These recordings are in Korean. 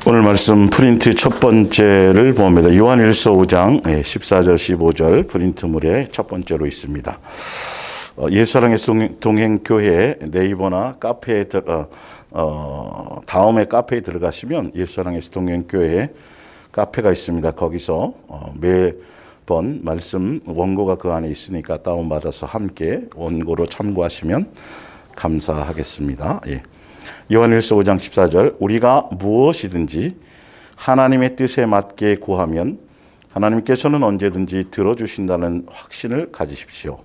오늘 말씀 프린트 첫 번째를 봅니다. 요한일서 5장 14절 15절 프린트물에 첫 번째로 있습니다. 예수사랑의 동행교회 네이버나 카페에 다음에 카페에 들어가시면 예수사랑의 동행교회 카페가 있습니다. 거기서 매번 말씀 원고가 그 안에 있으니까 다운받아서 함께 원고로 참고하시면 감사하겠습니다. 요한일서 5장 14절 우리가 무엇이든지 하나님의 뜻에 맞게 구하면 하나님께서는 언제든지 들어주신다는 확신을 가지십시오.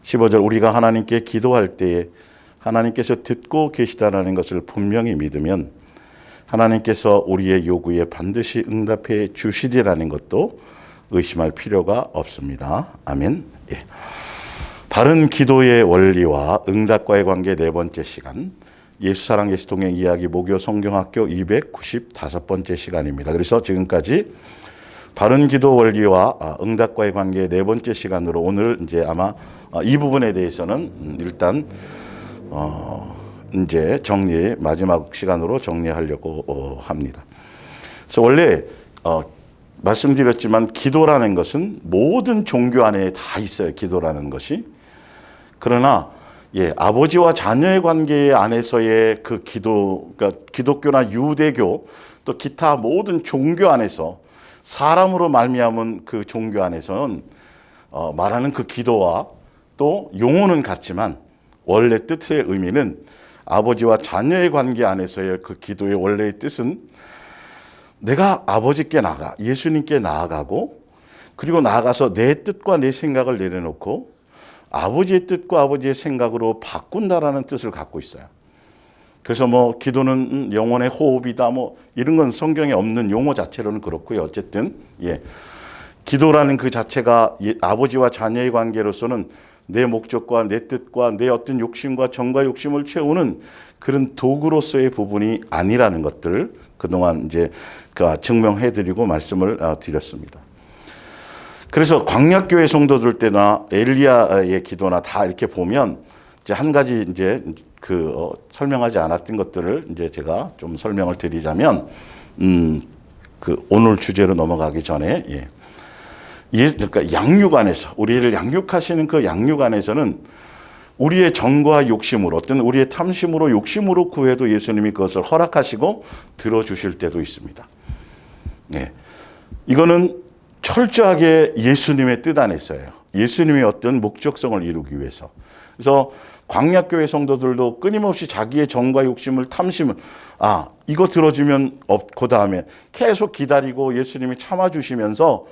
15절 우리가 하나님께 기도할 때에 하나님께서 듣고 계시다는 것을 분명히 믿으면 하나님께서 우리의 요구에 반드시 응답해 주시리라는 것도 의심할 필요가 없습니다. 아멘. 바른 기도의 원리와 응답과의 관계 네 번째 시간, 예수사랑 예수동행 이야기 목요 성경학교 295번째 시간입니다. 그래서 지금까지 바른 기도 원리와 응답과의 관계 네 번째 시간으로 오늘 이제 아마 이 부분에 대해서는 일단 이제 마지막 시간으로 정리하려고 합니다. 그래서 원래 말씀드렸지만 기도라는 것은 모든 종교 안에 다 있어요. 기도라는 것이. 그러나 아버지와 자녀의 관계 안에서의 그 기도, 그러니까 기독교나 유대교 또 기타 모든 종교 안에서 사람으로 말미암은 그 종교 안에서는 말하는 그 기도와 또 용어는 같지만 원래 뜻의 의미는 아버지와 자녀의 관계 안에서의 그 기도의 원래의 뜻은 내가 아버지께 예수님께 나아가고 그리고 나아가서 내 뜻과 내 생각을 내려놓고 아버지의 뜻과 아버지의 생각으로 바꾼다라는 뜻을 갖고 있어요. 그래서 기도는 영혼의 호흡이다 이런 건 성경에 없는 용어 자체로는 그렇고요. 어쨌든 기도라는 그 자체가 아버지와 자녀의 관계로서는 내 목적과 내 뜻과 내 어떤 욕심과 정과 욕심을 채우는 그런 도구로서의 부분이 아니라는 것들 그동안 이제 증명해드리고 말씀을 드렸습니다. 그래서 광약교회 성도들 때나 엘리야의 기도나 다 이렇게 보면 이제 한 가지 이제 설명하지 않았던 것들을 이제 제가 좀 설명을 드리자면 오늘 주제로 넘어가기 전에 그러니까 양육 안에서 우리를 양육하시는 그 양육 안에서는 우리의 정과 욕심으로 어떤 우리의 탐심으로 욕심으로 구해도 예수님이 그것을 허락하시고 들어주실 때도 있습니다. 이거는 철저하게 예수님의 뜻 안에서예요. 예수님의 어떤 목적성을 이루기 위해서. 그래서 광약교회 성도들도 끊임없이 자기의 정과 욕심을 탐심을 이거 들어주면 그 다음에 계속 기다리고 예수님이 참아주시면서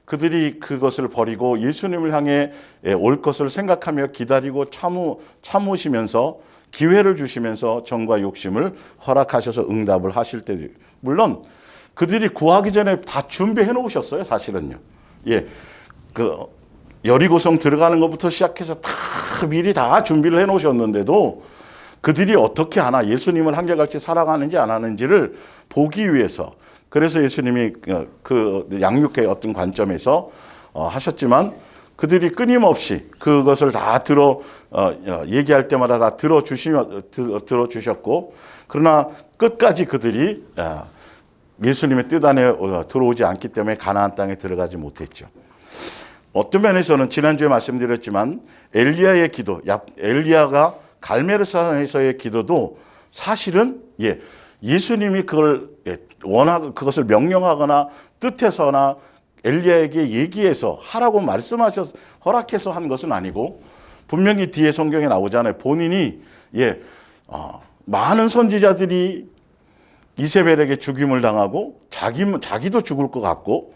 그들이 그것을 버리고 예수님을 향해 올 것을 생각하며 기다리고 참으시면서 기회를 주시면서 정과 욕심을 허락하셔서 응답을 하실 때 물론 그들이 구하기 전에 다 준비해 놓으셨어요, 사실은요. 여리고성 들어가는 것부터 시작해서 다 미리 다 준비를 해 놓으셨는데도 그들이 어떻게 하나 예수님을 한결같이 사랑하는지 안 하는지를 보기 위해서 그래서 예수님이 그 양육의 어떤 관점에서 하셨지만 그들이 끊임없이 그것을 다 얘기할 때마다 다 들어주셨고 그러나 끝까지 그들이 예수님의 뜻 안에 들어오지 않기 때문에 가나안 땅에 들어가지 못했죠. 어떤 면에서는 지난주에 말씀드렸지만 엘리야의 기도, 엘리야가 갈멜산에서의 기도도 사실은 예수님이 그것을 명령하거나 뜻해서나 엘리야에게 얘기해서 하라고 말씀하셔서 허락해서 한 것은 아니고 분명히 뒤에 성경에 나오잖아요. 본인이 많은 선지자들이 이세벨에게 죽임을 당하고 자기도 죽을 것 같고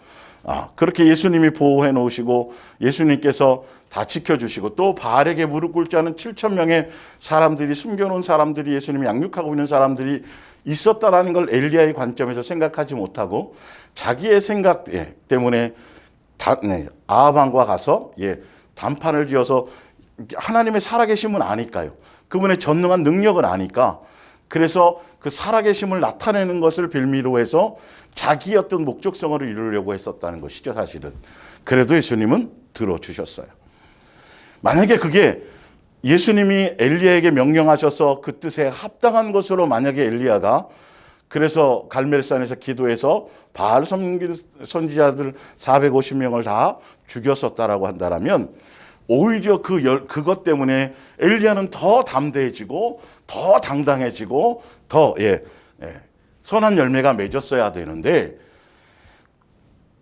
그렇게 예수님이 보호해 놓으시고 예수님께서 다 지켜주시고 또 바알에게 무릎 꿇지 않은 7,000명의 사람들이 숨겨놓은 사람들이 예수님이 양육하고 있는 사람들이 있었다라는 걸 엘리야의 관점에서 생각하지 못하고 자기의 생각 때문에 아합왕과 가서 단판을 지어서 하나님의 살아계심은 아니까요. 그분의 전능한 능력은 아니까 그래서 그 살아계심을 나타내는 것을 빌미로 해서 자기 어떤 목적성을 이루려고 했었다는 것이죠, 사실은. 그래도 예수님은 들어주셨어요. 만약에 그게 예수님이 엘리야에게 명령하셔서 그 뜻에 합당한 것으로 만약에 엘리야가 그래서 갈멜산에서 기도해서 바알 섬긴 선지자들 450명을 다 죽였었다라고 한다면 오히려 그것 때문에 엘리야는 더 담대해지고 더 당당해지고 더 선한 열매가 맺었어야 되는데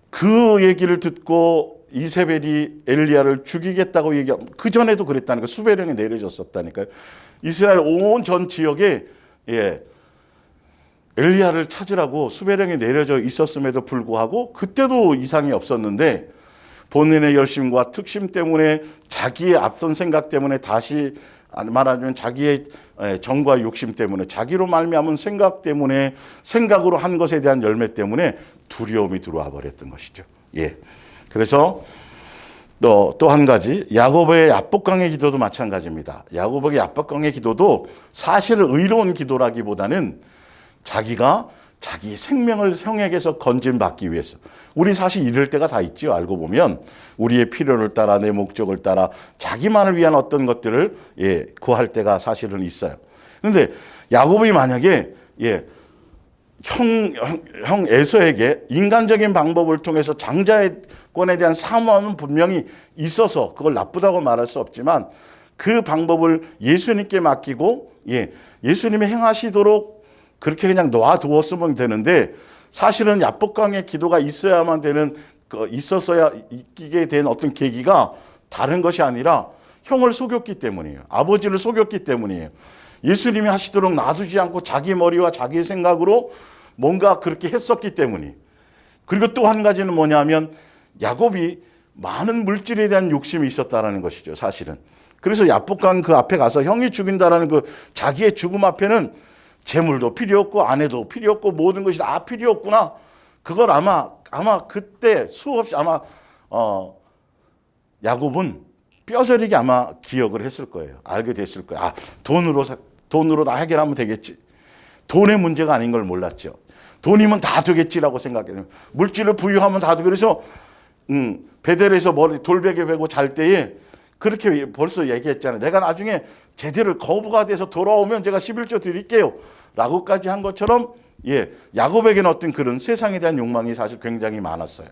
그 얘기를 듣고 이세벨이 엘리야를 죽이겠다고 얘기하면 그 전에도 그랬다니까 수배령이 내려졌었다니까요. 이스라엘 온 전 지역에 엘리야를 찾으라고 수배령이 내려져 있었음에도 불구하고 그때도 이상이 없었는데 본인의 열심과 특심 때문에 자기의 앞선 생각 때문에 다시 말하자면 자기의 정과 욕심 때문에 자기로 말미암은 생각 때문에 생각으로 한 것에 대한 열매 때문에 두려움이 들어와 버렸던 것이죠. 그래서 또 한 가지 야고보의 야복강의 기도도 마찬가지입니다. 야고보의 야복강의 기도도 사실은 의로운 기도라기보다는 자기가 자기 생명을 형에게서 건진받기 위해서 우리 사실 이럴 때가 다 있죠. 알고 보면 우리의 필요를 따라 내 목적을 따라 자기만을 위한 어떤 것들을 구할 때가 사실은 있어요. 그런데 야고보이 만약에 형 에서에게 인간적인 방법을 통해서 장자권에 대한 사모함은 분명히 있어서 그걸 나쁘다고 말할 수 없지만 그 방법을 예수님께 맡기고 예수님이 행하시도록 그렇게 그냥 놔두었으면 되는데 사실은 야복강의 기도가 있어야만 되는 있었어야 있게 된 어떤 계기가 다른 것이 아니라 형을 속였기 때문이에요. 아버지를 속였기 때문이에요. 예수님이 하시도록 놔두지 않고 자기 머리와 자기 생각으로 뭔가 그렇게 했었기 때문이에요. 그리고 또 한 가지는 뭐냐면 야곱이 많은 물질에 대한 욕심이 있었다라는 것이죠. 사실은. 그래서 야복강 그 앞에 가서 형이 죽인다라는 그 자기의 죽음 앞에는 재물도 필요 없고 아내도 필요 없고 모든 것이 다 필요 없구나. 그걸 아마 그때 수없이 아마 야곱은 뼈저리게 아마 기억을 했을 거예요. 알게 됐을 거예요. 돈으로 다 해결하면 되겠지. 돈의 문제가 아닌 걸 몰랐죠. 돈이면 다 되겠지라고 생각해요. 물질을 부유하면 다 되고 그래서 베델에서 머리 돌베개 베고 잘 때에 그렇게 벌써 얘기했잖아요. 내가 나중에 제대로 거부가 돼서 돌아오면 제가 11조 드릴게요. 라고까지 한 것처럼 야곱에게는 어떤 그런 세상에 대한 욕망이 사실 굉장히 많았어요.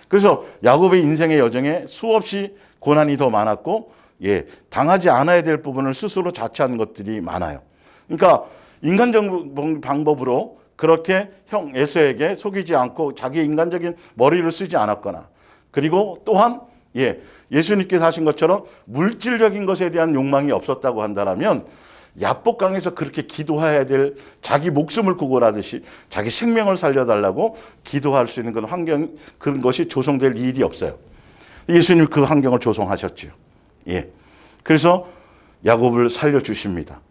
그래서 야곱의 인생의 여정에 수없이 고난이 더 많았고 당하지 않아야 될 부분을 스스로 자처한 것들이 많아요. 그러니까 인간적 방법으로 그렇게 형 에서에게 속이지 않고 자기 인간적인 머리를 쓰지 않았거나 그리고 또한 예수님께서 하신 것처럼 물질적인 것에 대한 욕망이 없었다고 한다면 야복강에서 그렇게 기도해야 될 자기 목숨을 구걸하듯이 자기 생명을 살려달라고 기도할 수 있는 그런 환경 그런 것이 조성될 일이 없어요. 예수님 그 환경을 조성하셨죠. 그래서 야곱을 살려주십니다.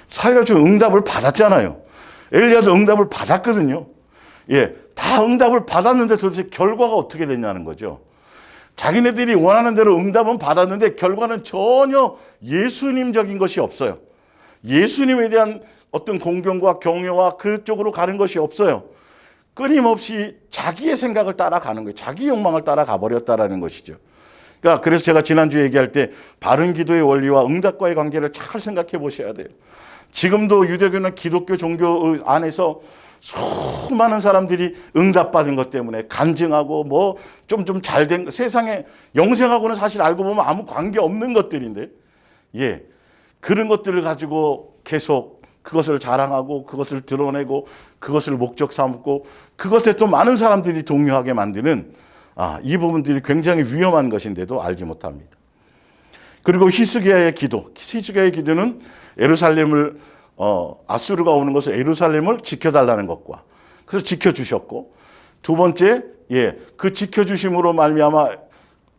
살려준 응답을 받았잖아요. 엘리야도 응답을 받았거든요. 다 응답을 받았는데 도대체 결과가 어떻게 됐냐는 거죠. 자기네들이 원하는 대로 응답은 받았는데 결과는 전혀 예수님적인 것이 없어요. 예수님에 대한 어떤 공경과 경외와 그쪽으로 가는 것이 없어요. 끊임없이 자기의 생각을 따라가는 거예요. 자기 욕망을 따라가 버렸다라는 것이죠. 그러니까 그래서 제가 지난주에 얘기할 때 바른 기도의 원리와 응답과의 관계를 잘 생각해 보셔야 돼요. 지금도 유대교는 기독교 종교 안에서 수많은 사람들이 응답받은 것 때문에 간증하고 뭐 좀 잘된 세상에 영생하고는 사실 알고 보면 아무 관계 없는 것들인데 그런 것들을 가지고 계속 그것을 자랑하고 그것을 드러내고 그것을 목적 삼고 그것에 또 많은 사람들이 동요하게 만드는 이 부분들이 굉장히 위험한 것인데도 알지 못합니다. 그리고 히스기야의 기도는 예루살렘을 아수르가 오는 것을 예루살렘을 지켜달라는 것과 그래서 지켜주셨고 두 번째 그 지켜주심으로 말미암아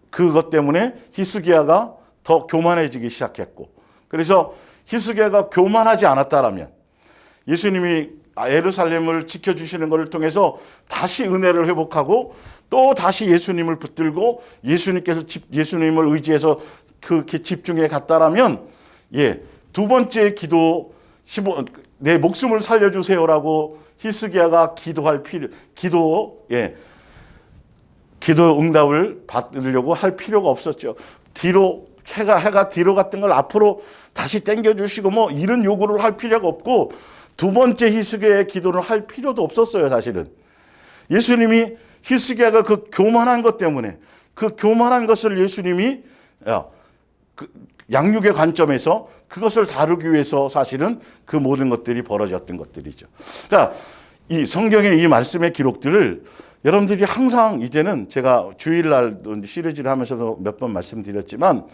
그것 때문에 히스기야가 더 교만해지기 시작했고 그래서 히스기야가 교만하지 않았다라면 예수님이 예루살렘을 지켜주시는 것을 통해서 다시 은혜를 회복하고 또 다시 예수님을 붙들고 예수님을 의지해서 그렇게 집중해 갔다라면 두 번째 기도 내 목숨을 살려주세요라고 히스기야가 기도 응답을 받으려고 할 필요가 없었죠. 뒤로 해가 뒤로 갔던 걸 앞으로 다시 당겨주시고 뭐 이런 요구를 할 필요가 없고 두 번째 히스기야의 기도를 할 필요도 없었어요, 사실은. 예수님이 히스기야가 그 교만한 것 때문에 그 교만한 것을 예수님이 양육의 관점에서 그것을 다루기 위해서 사실은 그 모든 것들이 벌어졌던 것들이죠. 그러니까 이 성경의 이 말씀의 기록들을 여러분들이 항상 이제는 제가 주일날 시리즈를 하면서도 몇 번 말씀드렸지만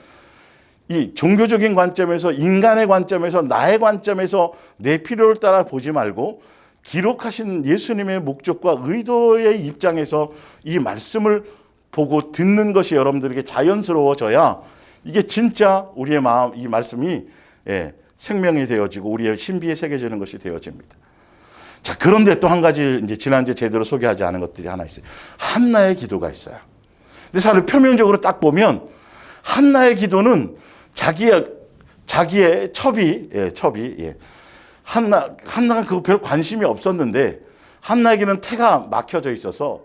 이 종교적인 관점에서 인간의 관점에서 나의 관점에서 내 필요를 따라 보지 말고 기록하신 예수님의 목적과 의도의 입장에서 이 말씀을 보고 듣는 것이 여러분들에게 자연스러워져야 이게 진짜 우리의 마음, 이 말씀이 생명이 되어지고 우리의 신비에 새겨지는 것이 되어집니다. 자, 그런데 또 한 가지 이제 지난주에 제대로 소개하지 않은 것들이 하나 있어요. 한나의 기도가 있어요. 근데 사실 표면적으로 딱 보면 한나의 기도는 자기의 첩이 한나가 그거 별 관심이 없었는데 한나에게는 태가 막혀져 있어서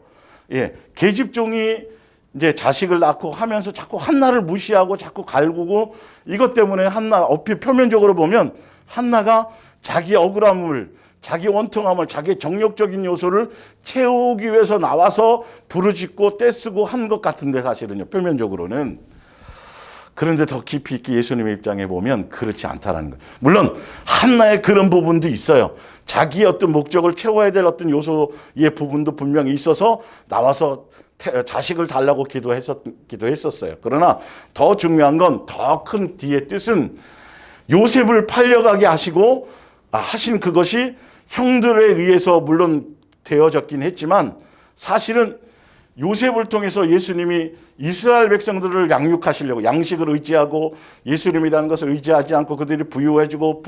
계집종이 이제 자식을 낳고 하면서 자꾸 한나를 무시하고 자꾸 갈구고 이것 때문에 한나 표면적으로 보면 한나가 자기 억울함을 자기 원통함을 자기 정욕적인 요소를 채우기 위해서 나와서 부르짖고 떼쓰고 한 것 같은데 사실은요 표면적으로는. 그런데 더 깊이 있게 예수님의 입장에 보면 그렇지 않다라는 거예요. 물론 한나의 그런 부분도 있어요. 자기의 어떤 목적을 채워야 될 어떤 요소의 부분도 분명히 있어서 나와서 자식을 달라고 기도했었어요. 그러나 더 중요한 건 더 큰 뒤의 뜻은 요셉을 팔려가게 하신 그것이 형들에 의해서 물론 되어졌긴 했지만 사실은 요셉을 통해서 예수님이 이스라엘 백성들을 양육하시려고 양식을 의지하고 예수님이라는 것을 의지하지 않고 그들이 부유해지고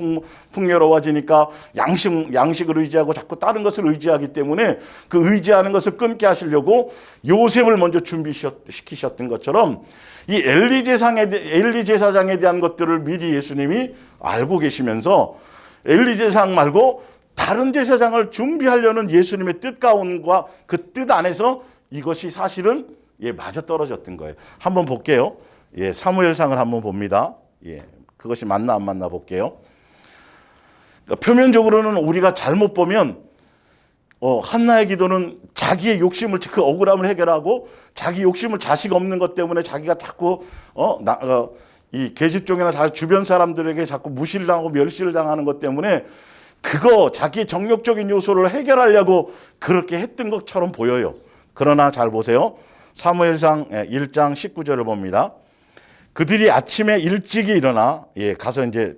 풍요로워지니까 양식을 의지하고 자꾸 다른 것을 의지하기 때문에 그 의지하는 것을 끊게 하시려고 요셉을 먼저 준비시키셨던 것처럼 이 엘리 제사장에 대한 것들을 미리 예수님이 알고 계시면서 엘리 제사장 말고 다른 제사장을 준비하려는 예수님의 뜻 가운과 그 뜻 안에서 이것이 사실은 맞아떨어졌던 거예요. 한번 볼게요. 사무엘상을 한번 봅니다. 그것이 맞나 안 맞나 볼게요. 그러니까 표면적으로는 우리가 잘못 보면 한나의 기도는 자기의 욕심을 그 억울함을 해결하고 자기 욕심을 자식 없는 것 때문에 자기가 자꾸 이 계집종이나 주변 사람들에게 자꾸 무시를 당하고 멸시를 당하는 것 때문에 자기의 정욕적인 요소를 해결하려고 그렇게 했던 것처럼 보여요. 그러나 잘 보세요. 사무엘상 1장 19절을 봅니다. 그들이 아침에 일찍이 일어나 가서 이제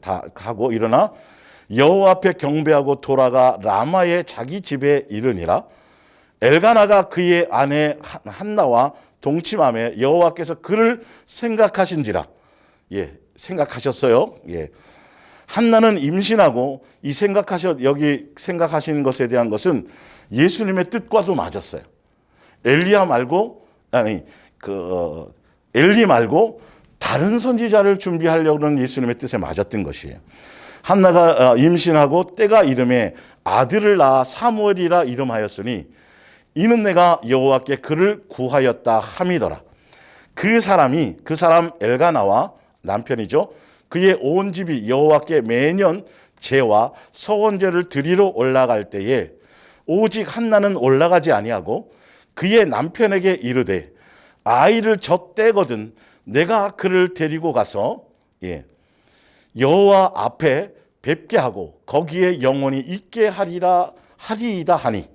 다 하고 일어나 여호와 앞에 경배하고 돌아가 라마의 자기 집에 이르니라. 엘가나가 그의 아내 한나와 동침하며 여호와께서 그를 생각하신지라. 생각하셨어요. 한나는 임신하고 여기 생각하시는 것에 대한 것은 예수님의 뜻과도 맞았어요. 엘리 말고 다른 선지자를 준비하려는 예수님의 뜻에 맞았던 것이에요. 한나가 임신하고 때가 이름에 아들을 낳아 사무엘이라 이름하였으니 이는 내가 여호와께 그를 구하였다 함이더라. 그 사람 엘가나와 남편이죠. 그의 온 집이 여호와께 매년 제와 서원제를 드리러 올라갈 때에 오직 한나는 올라가지 아니하고 그의 남편에게 이르되 아이를 젖대거든 내가 그를 데리고 가서 여호와 앞에 뵙게 하고 거기에 영원히 있게 하리이다 하니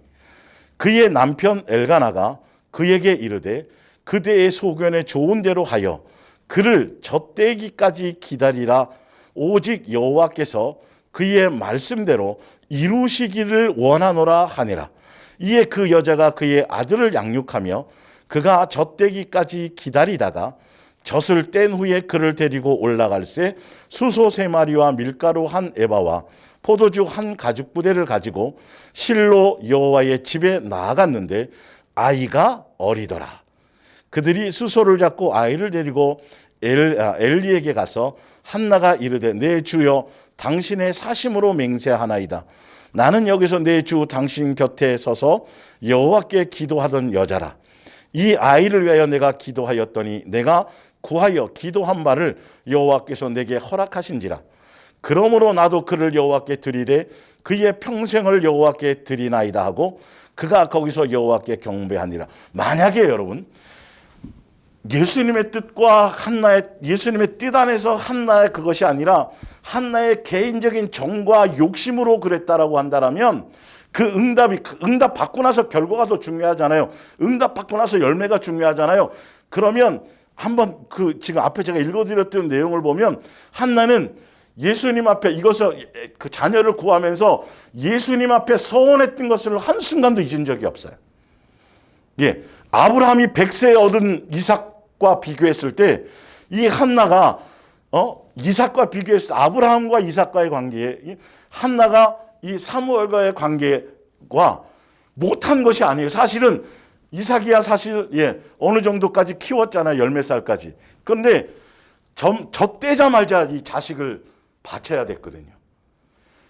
그의 남편 엘가나가 그에게 이르되 그대의 소견에 좋은 대로 하여 그를 젖대기까지 기다리라. 오직 여호와께서 그의 말씀대로 이루시기를 원하노라 하니라. 이에 그 여자가 그의 아들을 양육하며 그가 젖대기까지 기다리다가 젖을 뗀 후에 그를 데리고 올라갈새 수소 3마리와 밀가루 1에바와 포도주 1가죽부대를 가지고 실로 여호와의 집에 나아갔는데 아이가 어리더라. 그들이 수소를 잡고 아이를 데리고 엘리에게 가서 한나가 이르되 내 주여 당신의 사심으로 맹세하나이다. 나는 여기서 내 주 당신 곁에 서서 여호와께 기도하던 여자라. 이 아이를 위하여 내가 기도하였더니 내가 구하여 기도한 바를 여호와께서 내게 허락하신지라. 그러므로 나도 그를 여호와께 드리되 그의 평생을 여호와께 드리나이다 하고 그가 거기서 여호와께 경배하니라. 만약에 여러분 예수님의 뜻과 한나의 예수님의 뜻 안에서 한나의 그것이 아니라 한나의 개인적인 정과 욕심으로 그랬다라고 한다면 그 응답 받고 나서 결과가 더 중요하잖아요. 응답 받고 나서 열매가 중요하잖아요. 그러면 한번 그 지금 앞에 제가 읽어드렸던 내용을 보면 한나는 예수님 앞에 이것을 그 자녀를 구하면서 예수님 앞에 서원했던 것을 한순간도 잊은 적이 없어요. 예, 아브라함이 100세에 얻은 이삭과 비교했을 때 이 한나가 이삭과 비교했을 때 아브라함과 이삭과의 관계에 한나가 이 사무엘과의 관계와 못한 것이 아니에요. 사실은 이삭이야 사실 어느 정도까지 키웠잖아요. 열몇 살까지. 그런데 젖대자마자 이 자식을 바쳐야 됐거든요.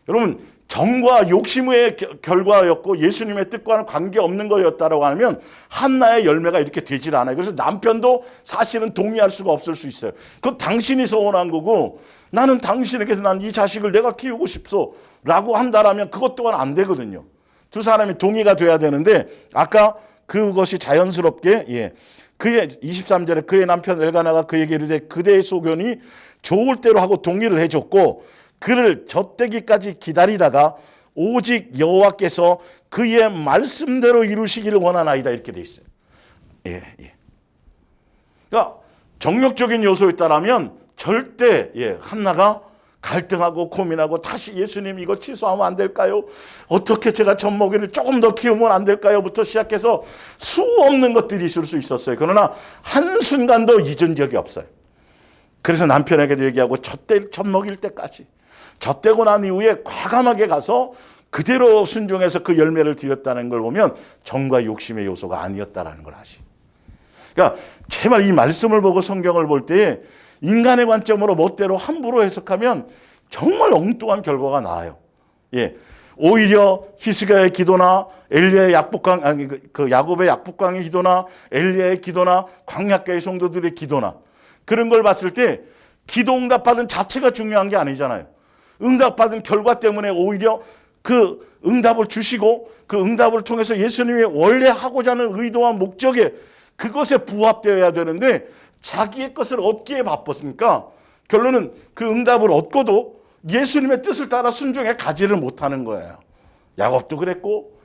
여러분 정과 욕심의 결과였고 예수님의 뜻과는 관계없는 거였다라고 하면 한나의 열매가 이렇게 되질 않아요. 그래서 남편도 사실은 동의할 수가 없을 수 있어요. 그건 당신이 서운한 거고 나는 당신에게서 난 이 자식을 내가 키우고 싶소 라고 한다라면 그것 또한 안 되거든요. 두 사람이 동의가 돼야 되는데 아까 그것이 자연스럽게 그의 23절에 그의 남편 엘가나가 그에게 이르되 그대의 소견이 좋을 대로 하고 동의를 해줬고 그를 젖대기까지 기다리다가 오직 여호와께서 그의 말씀대로 이루시기를 원하나이다 이렇게 돼 있어요. 그러니까 정력적인 요소였다라면 절대 한나가 갈등하고 고민하고 다시 예수님 이거 취소하면 안 될까요? 어떻게 제가 젖먹이를 조금 더 키우면 안 될까요? 부터 시작해서 수 없는 것들이 있을 수 있었어요. 그러나 한순간도 잊은 적이 없어요. 그래서 남편에게도 얘기하고 젖먹일 때까지 젖대고 난 이후에 과감하게 가서 그대로 순종해서 그 열매를 드렸다는 걸 보면 정과 욕심의 요소가 아니었다라는 걸 아시. 그러니까 제발 이 말씀을 보고 성경을 볼 때 인간의 관점으로 멋대로 함부로 해석하면 정말 엉뚱한 결과가 나와요. 오히려 히스기야의 기도나 엘리야의 약복강 그 야곱의 약복강의 기도나 엘리야의 기도나 광야교의 성도들의 기도나 그런 걸 봤을 때 기도 응답받은 자체가 중요한 게 아니잖아요. 응답받은 결과 때문에 오히려 그 응답을 주시고 그 응답을 통해서 예수님이 원래 하고자 하는 의도와 목적에 그것에 부합되어야 되는데 자기의 것을 얻기에 바빴으니까 결론은 그 응답을 얻고도 예수님의 뜻을 따라 순종해 가지를 못하는 거예요. 야곱도 그랬고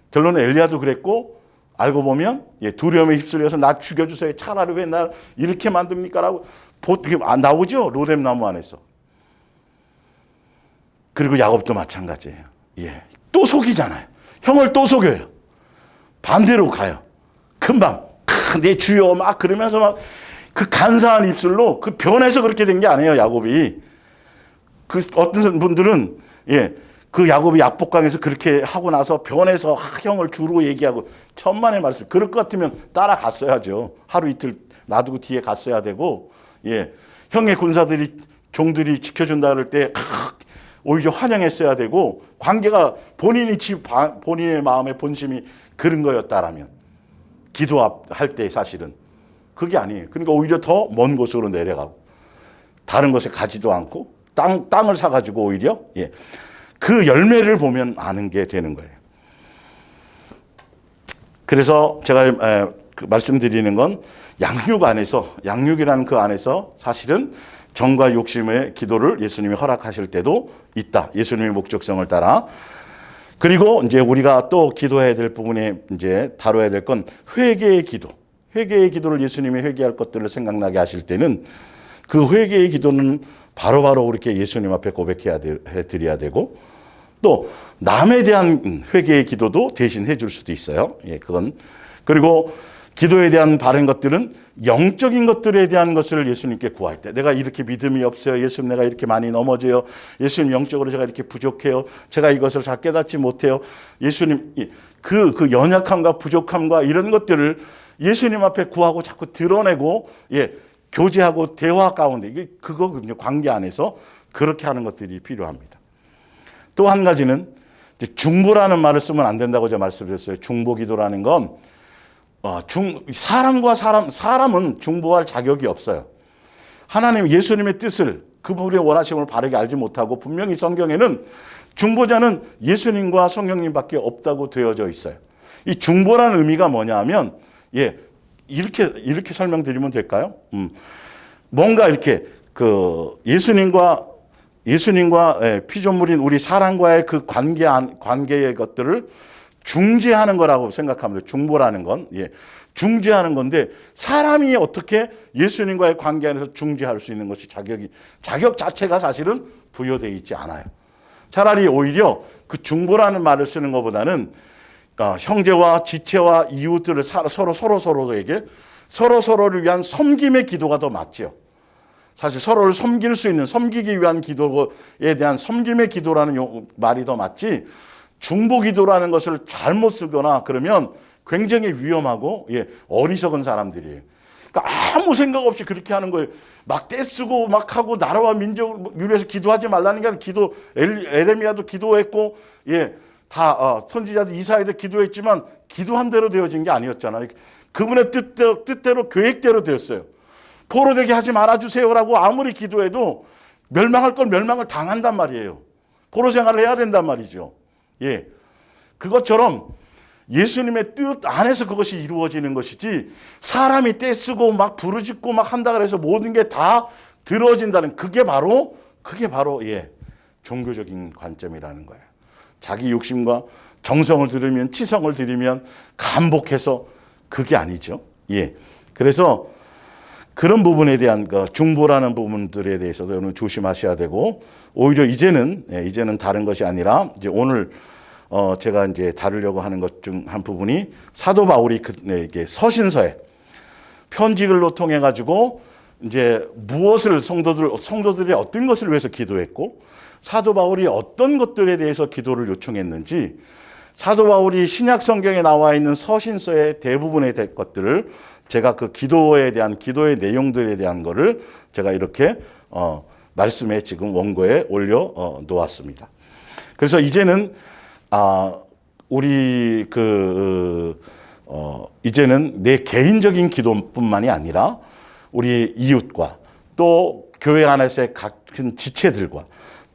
결론은 엘리야도 그랬고 알고 보면 두려움에 휩쓸려서 나 죽여주세요. 차라리 왜 날 이렇게 만듭니까? 라고 나오죠. 로뎀나무 안에서. 그리고 야곱도 마찬가지예요. 또 속이잖아요. 형을 또 속여요. 반대로 가요. 금방 내 주여 막 그러면서 막 그 간사한 입술로 그 변해서 그렇게 된 게 아니에요. 야곱이. 그 어떤 분들은 그 야곱이 약복강에서 그렇게 하고 나서 변해서 형을 주로 얘기하고 천만의 말씀. 그럴 것 같으면 따라갔어야죠. 하루 이틀 놔두고 뒤에 갔어야 되고 형의 군사들이 종들이 지켜준다 그럴 때 오히려 환영했어야 되고 관계가 본인의 마음의 본심이 그런 거였다라면 기도할 때 사실은 그게 아니에요. 그러니까 오히려 더 먼 곳으로 내려가고 다른 곳에 가지도 않고 땅을 사가지고 오히려 그 열매를 보면 아는 게 되는 거예요. 그래서 제가 말씀드리는 건 양육이라는 그 안에서 사실은 정과 욕심의 기도를 예수님이 허락하실 때도 있다. 예수님의 목적성을 따라. 그리고 이제 우리가 또 기도해야 될 부분에 이제 다뤄야 될 건 회개의 기도. 회개의 기도를 예수님이 회개할 것들을 생각나게 하실 때는 그 회개의 기도는 바로바로 그렇게 예수님 앞에 고백해야 드려야 되고 또 남에 대한 회개의 기도도 대신 해줄 수도 있어요. 그건 그리고 기도에 대한 바른 것들은 영적인 것들에 대한 것을 예수님께 구할 때 내가 이렇게 믿음이 없어요. 예수님 내가 이렇게 많이 넘어져요. 예수님 영적으로 제가 이렇게 부족해요. 제가 이것을 잘 깨닫지 못해요. 예수님 그 연약함과 부족함과 이런 것들을 예수님 앞에 구하고 자꾸 드러내고 교제하고 대화 가운데 이게 그거거든요. 관계 안에서 그렇게 하는 것들이 필요합니다. 또 한 가지는 중보라는 말을 쓰면 안 된다고 제가 말씀드렸어요. 중보기도라는 건 사람은 중보할 자격이 없어요. 하나님 예수님의 뜻을 그분의 원하심을 바르게 알지 못하고 분명히 성경에는 중보자는 예수님과 성령님밖에 없다고 되어져 있어요. 이 중보라는 의미가 뭐냐 하면 이렇게 설명드리면 될까요? 뭔가 이렇게 그 예수님과 피조물인 우리 사람과의 그 관계의 것들을 중재하는 거라고 생각합니다. 중보라는 건 중재하는 건데 사람이 어떻게 예수님과의 관계 안에서 중재할 수 있는 것이 자격 자체가 사실은 부여되어 있지 않아요. 차라리 오히려 그 중보라는 말을 쓰는 것보다는 형제와 지체와 이웃들을 서로에게 서로를 위한 섬김의 기도가 더 맞죠. 사실 서로를 섬기기 위한 기도에 대한 섬김의 기도라는 말이 더 맞지, 중보 기도라는 것을 잘못 쓰거나 그러면 굉장히 위험하고 어리석은 사람들이에요. 그러니까 아무 생각 없이 그렇게 하는 거예요. 막 떼쓰고 막 하고 나라와 민족을 위해서 기도하지 말라는 게 아니라 에레미야도 기도했고 다 선지자들 이사야도 기도했지만 기도한 대로 되어진 게 아니었잖아요. 그분의 뜻대로 계획대로 되었어요. 포로되게 하지 말아주세요라고 아무리 기도해도 멸망할 건 멸망을 당한단 말이에요. 포로 생활을 해야 된단 말이죠. 그것처럼 예수님의 뜻 안에서 그것이 이루어지는 것이지, 사람이 떼쓰고 막 부르짖고 막 한다 그래서 모든 게 다 들어진다는, 그게 바로 종교적인 관점이라는 거예요. 자기 욕심과 정성을 들이면, 치성을 들이면 간복해서, 그게 아니죠. 그래서 그런 부분에 대한 중보라는 부분들에 대해서도 여러분 조심하셔야 되고, 오히려 이제는 다른 것이 아니라 이제 오늘 제가 이제 다루려고 하는 것 중 한 부분이 사도 바울이 서신서에 편지글로 통해 가지고 이제 무엇을 성도들이 어떤 것을 위해서 기도했고, 사도 바울이 어떤 것들에 대해서 기도를 요청했는지, 사도 바울이 신약 성경에 나와 있는 서신서의 대부분의 것들을 제가 그 기도의 내용들에 대한 거를 제가 이렇게 말씀에 지금 원고에 올려 놓았습니다. 그래서 이제는 이제는 내 개인적인 기도뿐만이 아니라 우리 이웃과 또 교회 안에서의 같은 지체들과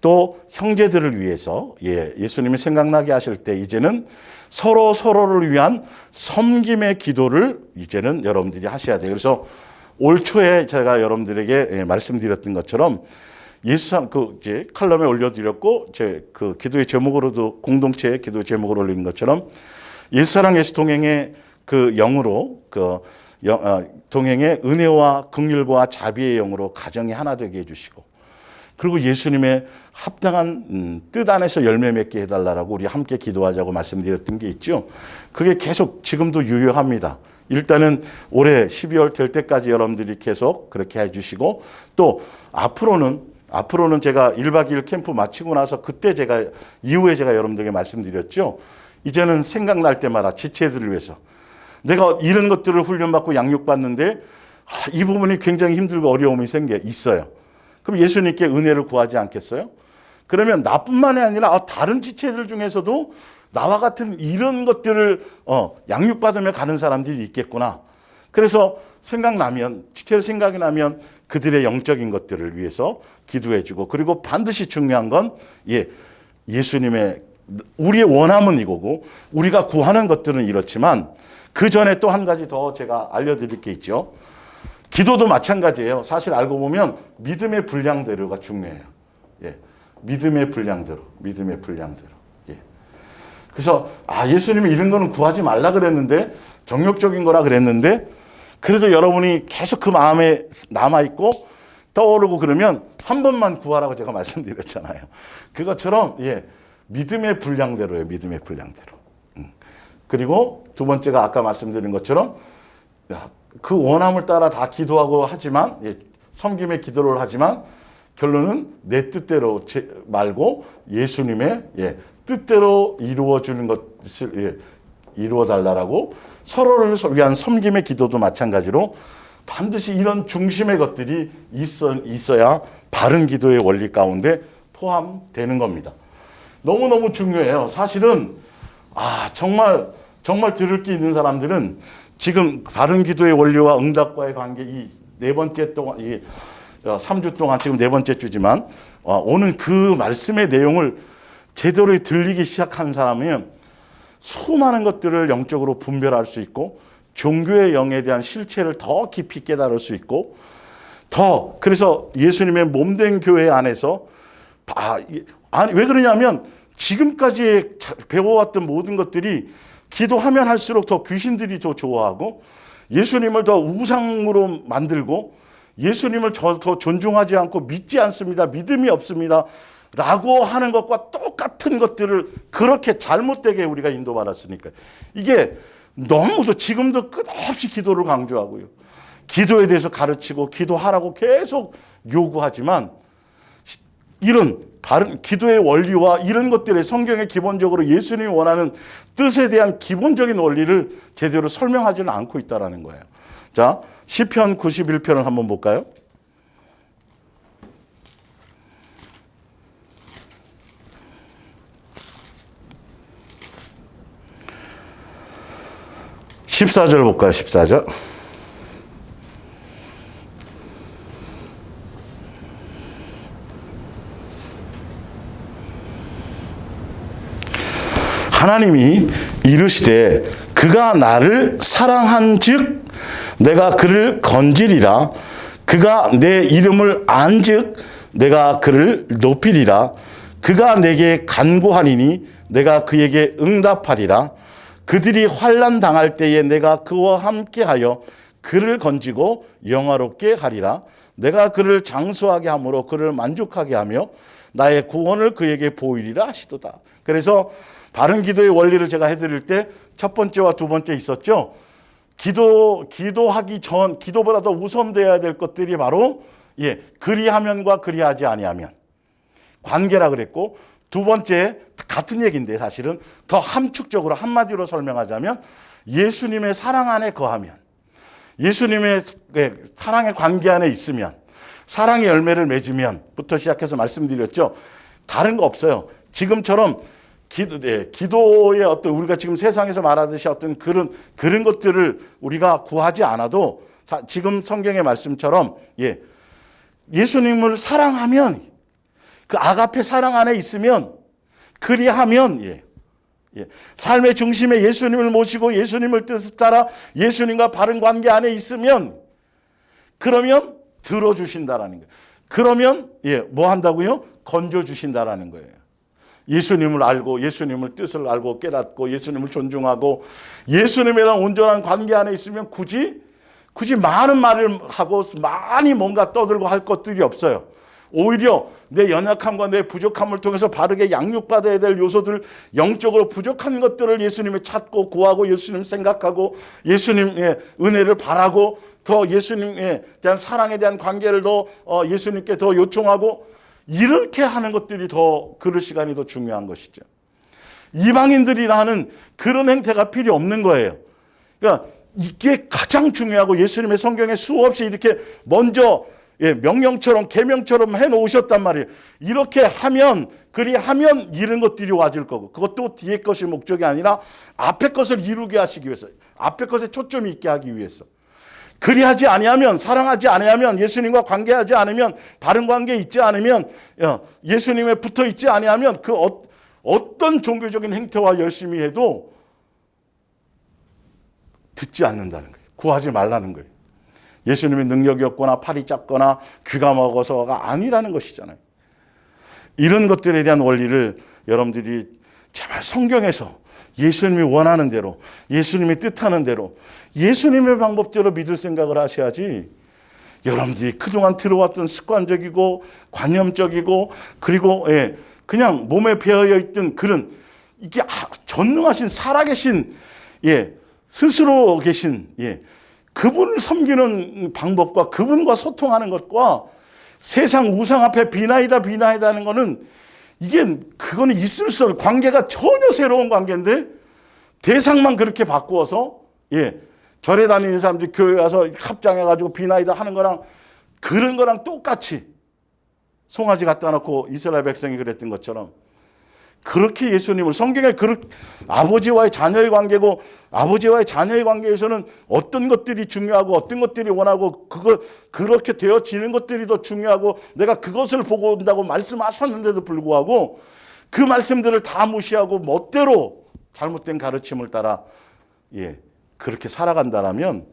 또 형제들을 위해서 예수님이 생각나게 하실 때 이제는 서로를 위한 섬김의 기도를 이제는 여러분들이 하셔야 돼요. 그래서 올 초에 제가 여러분들에게 말씀드렸던 것처럼 칼럼에 올려드렸고, 그 기도의 제목으로도 공동체의 기도 제목으로 올린 것처럼 예수사랑 예수 동행의 그 영으로 동행의 은혜와 긍휼과 자비의 영으로 가정이 하나 되게 해주시고, 그리고 예수님의 합당한 뜻 안에서 열매 맺게 해달라고 우리 함께 기도하자고 말씀드렸던 게 있죠. 그게 계속 지금도 유효합니다. 일단은 올해 12월 될 때까지 여러분들이 계속 그렇게 해주시고, 또 앞으로는 제가 1박 2일 캠프 마치고 나서 이후에 제가 여러분들에게 말씀드렸죠. 이제는 생각날 때마다 지체들을 위해서 내가 이런 것들을 훈련받고 양육받는데 이 부분이 굉장히 힘들고 어려움이 있어요. 그럼 예수님께 은혜를 구하지 않겠어요? 그러면 나뿐만이 아니라 다른 지체들 중에서도 나와 같은 이런 것들을 양육받으며 가는 사람들이 있겠구나. 그래서 지체로 생각이 나면 그들의 영적인 것들을 위해서 기도해주고, 그리고 반드시 중요한 건 예수님의 우리의 원함은 이거고 우리가 구하는 것들은 이렇지만, 그 전에 또 한 가지 더 제가 알려드릴 게 있죠. 기도도 마찬가지예요. 사실 알고 보면 믿음의 분량대로가 중요해요. 믿음의 분량대로. 그래서 예수님이 이런 거는 구하지 말라 그랬는데, 정욕적인 거라 그랬는데, 그래도 여러분이 계속 그 마음에 남아있고 떠오르고 그러면 한 번만 구하라고 제가 말씀드렸잖아요. 그것처럼 믿음의 분량대로예요. 믿음의 분량대로. 그리고 두 번째가 아까 말씀드린 것처럼 그 원함을 따라 다 기도하고 하지만, 섬김의 기도를 하지만 결론은 내 뜻대로 말고 예수님의 뜻대로 이루어주는 것을 이루어달라고, 서로를 위한 섬김의 기도도 마찬가지로 반드시 이런 중심의 것들이 있어야 바른 기도의 원리 가운데 포함되는 겁니다. 너무너무 중요해요. 사실은 정말 들을 게 있는 사람들은 지금 바른 기도의 원리와 응답과의 관계, 이 네 번째 동안 3주 동안 지금 네 번째 주지만 오늘 그 말씀의 내용을 제대로 들리기 시작한 사람은 수많은 것들을 영적으로 분별할 수 있고 종교의 영에 대한 실체를 더 깊이 깨달을 수 있고 그래서 예수님의 몸된 교회 안에서 왜 그러냐면 지금까지 배워왔던 모든 것들이 기도하면 할수록 더 귀신들이 더 좋아하고 예수님을 더 우상으로 만들고 예수님을 더 존중하지 않고 믿지 않습니다. 믿음이 없습니다. 라고 하는 것과 똑같은 것들을 그렇게 잘못되게 우리가 인도받았으니까 이게 너무도 지금도 끝없이 기도를 강조하고요. 기도에 대해서 가르치고 기도하라고 계속 요구하지만 이런 바른 기도의 원리와 이런 것들의 성경에 기본적으로 예수님이 원하는 뜻에 대한 기본적인 원리를 제대로 설명하지는 않고 있다는 거예요. 자, 시편 91편을 한번 볼까요? (14절) 볼까요? 14절. 하나님이 이르시되 그가 나를 사랑한즉 내가 그를 건지리라. 그가 내 이름을 안즉 내가 그를 높이리라. 그가 내게 간구하니니 내가 그에게 응답하리라. 그들이 환난 당할 때에 내가 그와 함께하여 그를 건지고 영화롭게 하리라. 내가 그를 장수하게 함으로 그를 만족하게 하며 나의 구원을 그에게 보이리라 하시도다. 그래서 바른 기도의 원리를 제가 해드릴 때 첫 번째와 두 번째 있었죠. 기도하기 전, 기도보다 더 우선되어야 될 것들이 바로 그리하면과 그리하지 아니하면 관계라 그랬고, 두 번째 같은 얘기인데 사실은 더 함축적으로 한마디로 설명하자면 예수님의 사랑 안에 거하면, 예수님의 사랑의 관계 안에 있으면, 사랑의 열매를 맺으면부터 시작해서 말씀드렸죠. 다른 거 없어요. 지금처럼 기도의 어떤 우리가 지금 세상에서 말하듯이 어떤 그런 것들을 우리가 구하지 않아도 지금 성경의 말씀처럼 예수님을 사랑하면, 그 아가페 사랑 안에 있으면, 그리하면 삶의 중심에 예수님을 모시고 예수님을 뜻을 따라 예수님과 바른 관계 안에 있으면, 그러면 들어주신다라는 거예요. 그러면 뭐 한다고요? 건져주신다라는 거예요. 예수님을 알고 예수님을 뜻을 알고 깨닫고 예수님을 존중하고 예수님에 대한 온전한 관계 안에 있으면 굳이 많은 말을 하고 많이 뭔가 떠들고 할 것들이 없어요. 오히려 내 연약함과 내 부족함을 통해서 바르게 양육받아야 될 요소들, 영적으로 부족한 것들을 예수님을 찾고 구하고 예수님 생각하고 예수님의 은혜를 바라고 더 예수님에 대한 사랑에 대한 관계를 더 예수님께 더 요청하고, 이렇게 하는 것들이 더 그럴 시간이 더 중요한 것이죠. 이방인들이라 하는 그런 행태가 필요 없는 거예요. 그러니까 이게 가장 중요하고 예수님의 성경에 수없이 이렇게 먼저 명령처럼 계명처럼 해놓으셨단 말이에요. 이렇게 하면, 그리하면 이런 것들이 와질 거고, 그것도 뒤에 것이 목적이 아니라 앞에 것을 이루게 하시기 위해서, 앞에 것에 초점이 있게 하기 위해서. 그리하지 아니하면, 사랑하지 아니하면, 예수님과 관계하지 않으면, 바른 관계에 있지 않으면, 예수님에 붙어 있지 아니하면 그 어떤 종교적인 행태와 열심히 해도 듣지 않는다는 거예요. 구하지 말라는 거예요. 예수님의 능력이 없거나 팔이 짧거나 귀가 먹어서가 아니라는 것이잖아요. 이런 것들에 대한 원리를 여러분들이 제발 성경에서 예수님이 원하는 대로, 예수님이 뜻하는 대로, 예수님의 방법대로 믿을 생각을 하셔야지, 여러분들이 그동안 들어왔던 습관적이고 관념적이고 그리고 그냥 몸에 배어 있던 그런, 이게 전능하신 살아계신 스스로 계신 그분을 섬기는 방법과 그분과 소통하는 것과 세상 우상 앞에 비나이다 하는 거는, 그거는 있을 수 없는 관계가, 전혀 새로운 관계인데 대상만 그렇게 바꾸어서 절에 다니는 사람들이 교회 와서 합장해가지고 비나이다 하는 거랑 그런 거랑 똑같이 송아지 갖다 놓고 이스라엘 백성이 그랬던 것처럼 그렇게 예수님을 성경에 아버지와의 자녀의 관계고 아버지와의 자녀의 관계에서는 어떤 것들이 중요하고 어떤 것들이 원하고 그렇게 되어지는 것들이 더 중요하고 내가 그것을 보고 온다고 말씀하셨는데도 불구하고 그 말씀들을 다 무시하고 멋대로 잘못된 가르침을 따라 그렇게 살아간다라면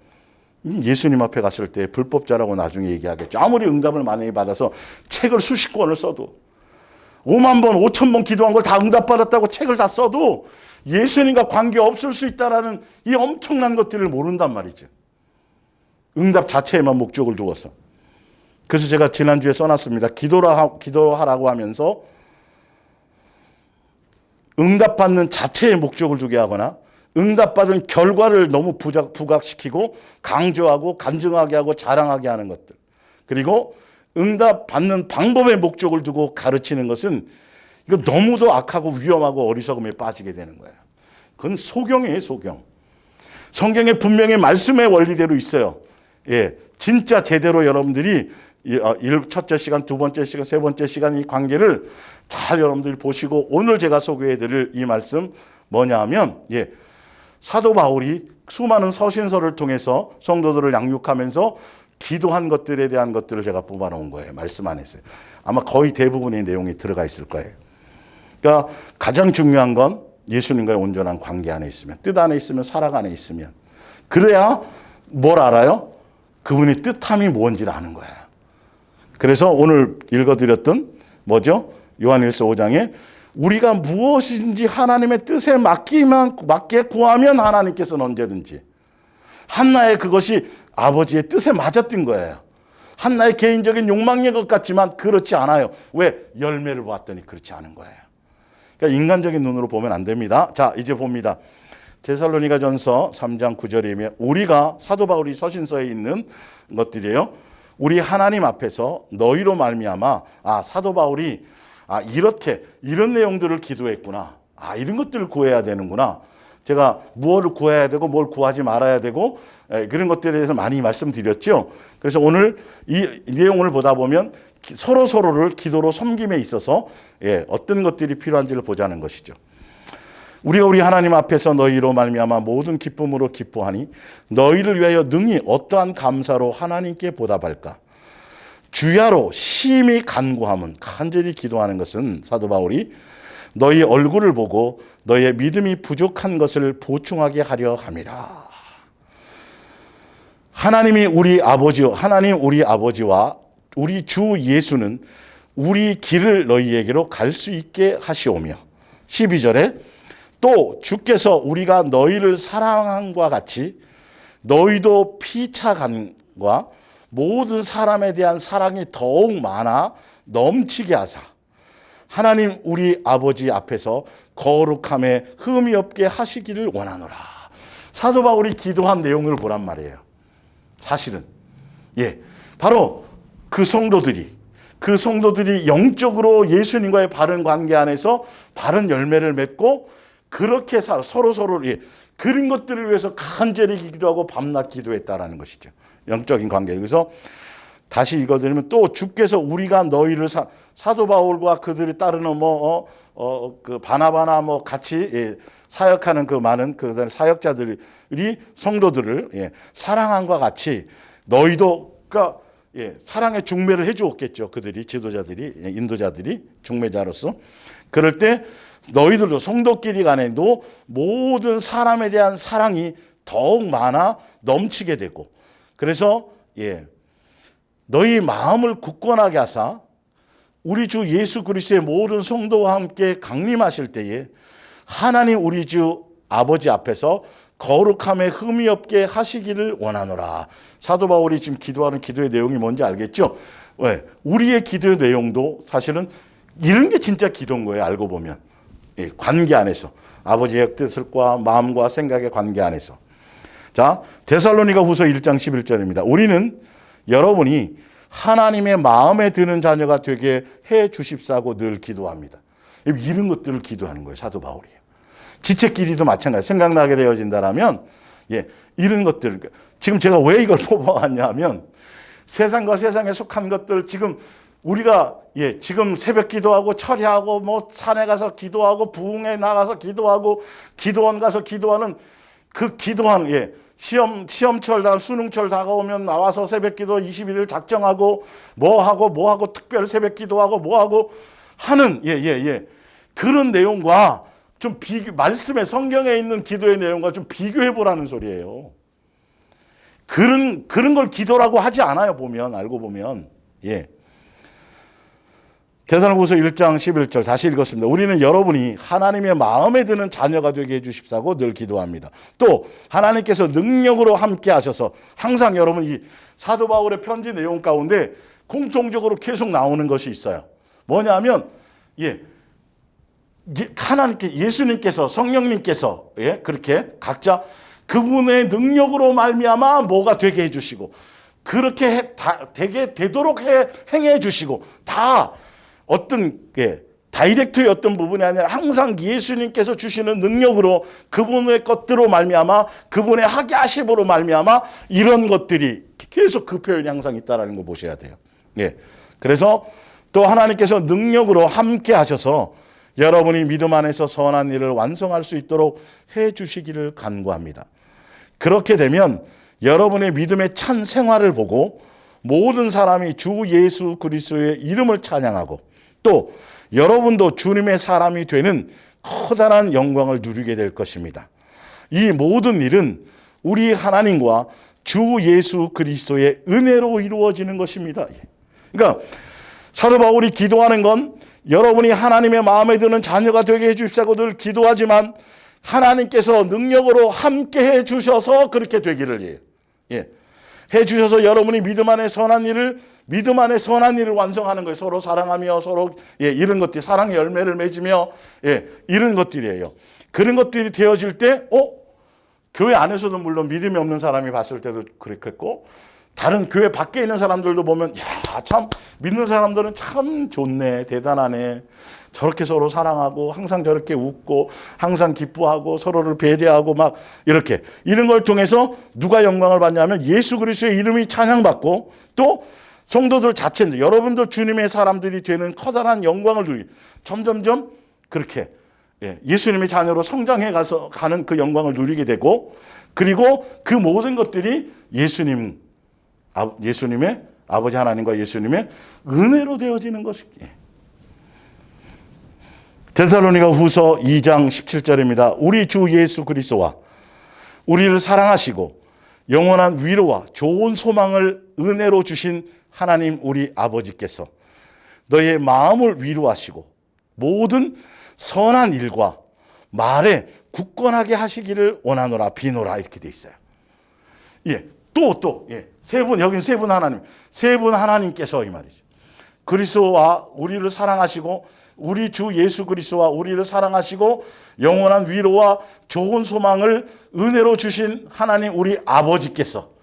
예수님 앞에 갔을 때 불법자라고 나중에 얘기하겠죠. 아무리 응답을 많이 받아서 책을 수십 권을 써도 5만 번, 5천 번 기도한 걸 다 응답받았다고 책을 다 써도 예수님과 관계 없을 수 있다라는 이 엄청난 것들을 모른단 말이죠. 응답 자체에만 목적을 두어서. 그래서 제가 지난주에 써놨습니다. 기도하라고 하면서 응답받는 자체에 목적을 두게 하거나 응답받은 결과를 너무 부각시키고 강조하고 간증하게 하고 자랑하게 하는 것들. 그리고 응답받는 방법에 목적을 두고 가르치는 것은 이거 너무도 악하고 위험하고 어리석음에 빠지게 되는 거예요. 그건 소경이에요, 소경. 성경에 분명히 말씀의 원리대로 있어요. 진짜 제대로 여러분들이 첫째 시간, 두 번째 시간, 세 번째 시간 이 관계를 잘 여러분들이 보시고 오늘 제가 소개해드릴 이 말씀 뭐냐 하면 사도 바울이 수많은 서신서를 통해서 성도들을 양육하면서 기도한 것들에 대한 것들을 제가 뽑아놓은 거예요. 말씀 안에서. 아마 거의 대부분의 내용이 들어가 있을 거예요. 그러니까 가장 중요한 건 예수님과의 온전한 관계 안에 있으면, 뜻 안에 있으면, 사랑 안에 있으면 그래야 뭘 알아요? 그분의 뜻함이 뭔지를 아는 거예요. 그래서 오늘 읽어드렸던 뭐죠? 요한일서 5장에 우리가 무엇인지 하나님의 뜻에 맞게 구하면 하나님께서는 언제든지. 한나의 그것이 아버지의 뜻에 맞았던 거예요. 한나의 개인적인 욕망인 것 같지만 그렇지 않아요. 왜? 열매를 보았더니 그렇지 않은 거예요. 그러니까 인간적인 눈으로 보면 안 됩니다. 자, 이제 봅니다. 데살로니가전서 3장 9절이면 우리가 사도 바울이 서신서에 있는 것들이에요. 우리 하나님 앞에서 너희로 말미암아 사도 바울이 이런 내용들을 기도했구나. 이런 것들을 구해야 되는구나. 제가 무엇을 구해야 되고 뭘 구하지 말아야 되고 그런 것들에 대해서 많이 말씀드렸죠. 그래서 오늘 이 내용을 보다 보면 서로를 기도로 섬김에 있어서 어떤 것들이 필요한지를 보자는 것이죠. 우리가 우리 하나님 앞에서 너희로 말미암아 모든 기쁨으로 기뻐하니 너희를 위하여 능히 어떠한 감사로 하나님께 보답할까. 주야로 심히 간구함은 간절히 기도하는 것은 사도 바울이 너희 얼굴을 보고 너희의 믿음이 부족한 것을 보충하게 하려 함이라. 하나님 우리 아버지와 우리 주 예수는 우리 길을 너희에게로 갈 수 있게 하시오며 12절에 또 주께서 우리가 너희를 사랑함과 같이 너희도 피차간과 모든 사람에 대한 사랑이 더욱 많아 넘치게 하사 하나님 우리 아버지 앞에서 거룩함에 흠이 없게 하시기를 원하노라. 사도 바울이 기도한 내용을 보란 말이에요. 사실은 바로 그 성도들이 영적으로 예수님과의 바른 관계 안에서 바른 열매를 맺고 그렇게 서로 그런 것들을 위해서 간절히 기도하고 밤낮 기도했다라는 것이죠. 영적인 관계. 그래서 다시 읽어드리면 또 주께서 우리가 너희를 사도 바울과 그들이 따르는 그 바나바나 같이 사역하는 그 많은 그 사역자들이 성도들을 사랑함과 같이 너희도 그러니까 사랑의 중매를 해주었겠죠. 그들이 지도자들이 인도자들이 중매자로서 그럴 때 너희들도 성도끼리 간에도 모든 사람에 대한 사랑이 더욱 많아 넘치게 되고 그래서 너희 마음을 굳건하게 하사 우리 주 예수 그리스도의 모든 성도와 함께 강림하실 때에 하나님 우리 주 아버지 앞에서 거룩함에 흠이 없게 하시기를 원하노라. 사도 바울이 지금 기도하는 기도의 내용이 뭔지 알겠죠? 왜? 우리의 기도의 내용도 사실은 이런 게 진짜 기도인 거예요. 알고 보면. 관계 안에서. 아버지의 뜻과 마음과 생각의 관계 안에서. 자, 데살로니가 후서 1장 11절입니다. 우리는 여러분이 하나님의 마음에 드는 자녀가 되게 해 주십사고 늘 기도합니다. 이런 것들을 기도하는 거예요. 사도 바울이에요. 지체끼리도 마찬가지. 생각나게 되어진다라면 이런 것들. 지금 제가 왜 이걸 뽑아왔냐 하면 세상과 세상에 속한 것들 지금 우리가 지금 새벽 기도하고 철야하고 뭐 산에 가서 기도하고 부흥에 나가서 기도하고 기도원 가서 기도하는 그 기도하는 시험철 수능철 다가오면 나와서 새벽 기도 21일 작정하고 뭐 하고 특별 새벽 기도하고 뭐 하고 하는 그런 내용과 좀 말씀에 성경에 있는 기도의 내용과 좀 비교해 보라는 소리예요. 그런 걸 기도라고 하지 않아요. 알고 보면. 데살로니가후서 1장 11절 다시 읽었습니다. 우리는 여러분이 하나님의 마음에 드는 자녀가 되게 해주십사고 늘 기도합니다. 또 하나님께서 능력으로 함께 하셔서 항상 여러분 이 사도 바울의 편지 내용 가운데 공통적으로 계속 나오는 것이 있어요. 뭐냐면 하나님께 예수님께서 성령님께서 그렇게 각자 그분의 능력으로 말미암아 뭐가 되게 해주시고 그렇게 되도록 행해 주시고 다 어떤 다이렉트였던 부분이 아니라 항상 예수님께서 주시는 능력으로 그분의 것들로 말미암아 그분의 하게 하심으로 말미암아 이런 것들이 계속 그 표현이 항상 있다라는 거 보셔야 돼요. 그래서 또 하나님께서 능력으로 함께 하셔서 여러분이 믿음 안에서 선한 일을 완성할 수 있도록 해 주시기를 간구합니다. 그렇게 되면 여러분의 믿음의 찬 생활을 보고 모든 사람이 주 예수 그리스도의 이름을 찬양하고 또 여러분도 주님의 사람이 되는 커다란 영광을 누리게 될 것입니다. 이 모든 일은 우리 하나님과 주 예수 그리스도의 은혜로 이루어지는 것입니다. 그러니까 사도 바울이 기도하는 건 여러분이 하나님의 마음에 드는 자녀가 되게 해주시자고 늘 기도하지만 하나님께서 능력으로 함께 해주셔서 그렇게 되기를 해주셔서 여러분이 믿음 안에 선한 일을 완성하는 거예요. 서로 사랑하며 서로 이런 것들이 사랑의 열매를 맺으며 이런 것들이에요. 그런 것들이 되어질 때 교회 안에서도 물론 믿음이 없는 사람이 봤을 때도 그랬겠고 다른 교회 밖에 있는 사람들도 보면 참 믿는 사람들은 참 좋네 대단하네 저렇게 서로 사랑하고 항상 저렇게 웃고 항상 기뻐하고 서로를 배려하고 막 이렇게 이런 걸 통해서 누가 영광을 받냐면 예수 그리스도의 이름이 찬양받고 또 성도들 자체는 여러분도 주님의 사람들이 되는 커다란 영광을 누리고 점점점 그렇게 예수님의 자녀로 성장해 가는 그 영광을 누리게 되고 그리고 그 모든 것들이 예수님의 아버지 하나님과 예수님의 은혜로 되어지는 것이기에 데살로니가후서 2장 17절입니다. 우리 주 예수 그리스도와 우리를 사랑하시고 영원한 위로와 좋은 소망을 은혜로 주신 하나님 우리 아버지께서 너의 마음을 위로하시고 모든 선한 일과 말에 굳건하게 하시기를 원하노라 비노라 이렇게 돼 있어요. 여긴 세 분 하나님께서 이 말이죠. 그리스도와 우리를 사랑하시고 우리 주 예수 그리스도와 우리를 사랑하시고 영원한 위로와 좋은 소망을 은혜로 주신 하나님 우리 아버지께서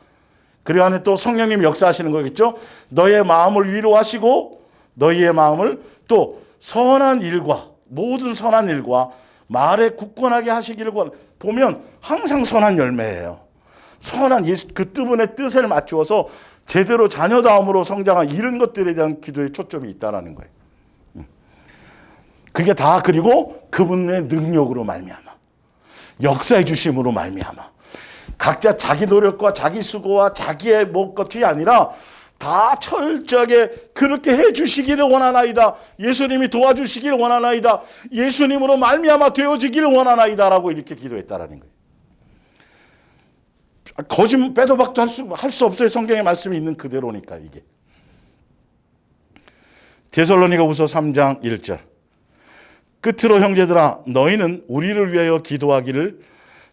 그리고 안에 또 성령님 역사하시는 거겠죠. 너의 마음을 위로하시고 너희의 마음을 또 선한 일과 모든 선한 일과 말에 굳건하게 하시기를 보면 항상 선한 열매예요. 선한 그분의 뜻을 맞추어서 제대로 자녀다움으로 성장한 이런 것들에 대한 기도에 초점이 있다는 거예요. 그게 다 그리고 그분의 능력으로 말미암아 역사해 주심으로 말미암아 각자 자기 노력과 자기 수고와 자기의 것이 아니라 다 철저하게 그렇게 해 주시기를 원하나이다. 예수님이 도와주시기를 원하나이다. 예수님으로 말미암아 되어지기를 원하나이다라고 이렇게 기도했다라는 거예요. 거짓 빼도 박도 할 수 없어요. 성경의 말씀이 있는 그대로니까 이게. 데살로니가후서 3장 1절. 끝으로 형제들아 너희는 우리를 위하여 기도하기를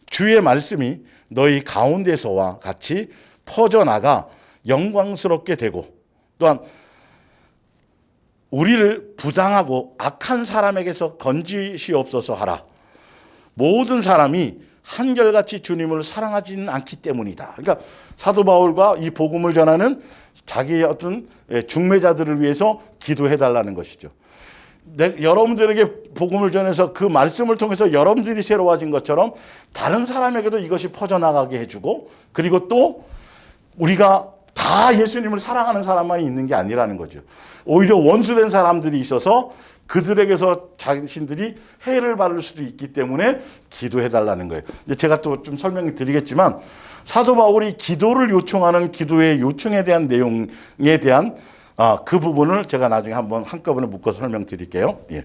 주의 말씀이 너희 가운데서와 같이 퍼져나가 영광스럽게 되고 또한 우리를 부당하고 악한 사람에게서 건지시옵소서 하라. 모든 사람이 한결같이 주님을 사랑하지는 않기 때문이다. 그러니까 사도 바울과 이 복음을 전하는 자기의 어떤 중매자들을 위해서 기도해달라는 것이죠. 여러분들에게 복음을 전해서 그 말씀을 통해서 여러분들이 새로워진 것처럼 다른 사람에게도 이것이 퍼져나가게 해주고 그리고 또 우리가 다 다 예수님을 사랑하는 사람만이 있는 게 아니라는 거죠. 오히려 원수된 사람들이 있어서 그들에게서 자신들이 해를 받을 수도 있기 때문에 기도해달라는 거예요. 제가 또 좀 설명을 드리겠지만 사도 바울이 기도를 요청하는 기도의 요청에 대한 내용에 대한 그 부분을 제가 나중에 한번 한꺼번에 묶어서 설명드릴게요. 예.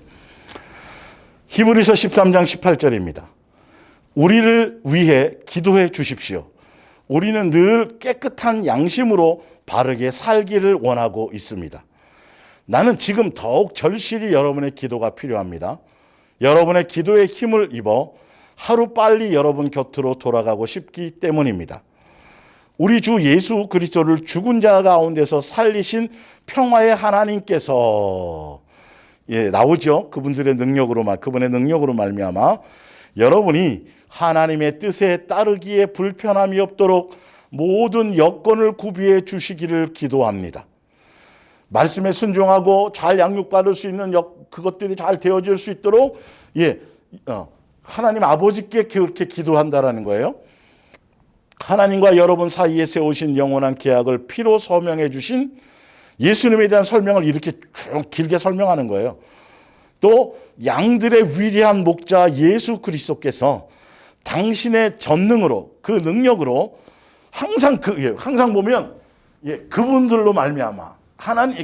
히브리서 13장 18절입니다. 우리를 위해 기도해 주십시오. 우리는 늘 깨끗한 양심으로 바르게 살기를 원하고 있습니다. 나는 지금 더욱 절실히 여러분의 기도가 필요합니다. 여러분의 기도에 힘을 입어 하루빨리 여러분 곁으로 돌아가고 싶기 때문입니다. 우리 주 예수 그리스도를 죽은 자 가운데서 살리신 평화의 하나님께서 나오죠. 그분의 능력으로 말미암아 여러분이 하나님의 뜻에 따르기에 불편함이 없도록 모든 여건을 구비해 주시기를 기도합니다. 말씀에 순종하고 잘 양육받을 수 있는 그것들이 잘 되어질 수 있도록 하나님 아버지께 그렇게 기도한다라는 거예요. 하나님과 여러분 사이에 세우신 영원한 계약을 피로 서명해 주신 예수님에 대한 설명을 이렇게 쭉 길게 설명하는 거예요. 또 양들의 위대한 목자 예수 그리스도께서 당신의 전능으로 그 능력으로 항상 보면 그분들로 말미암아 하나님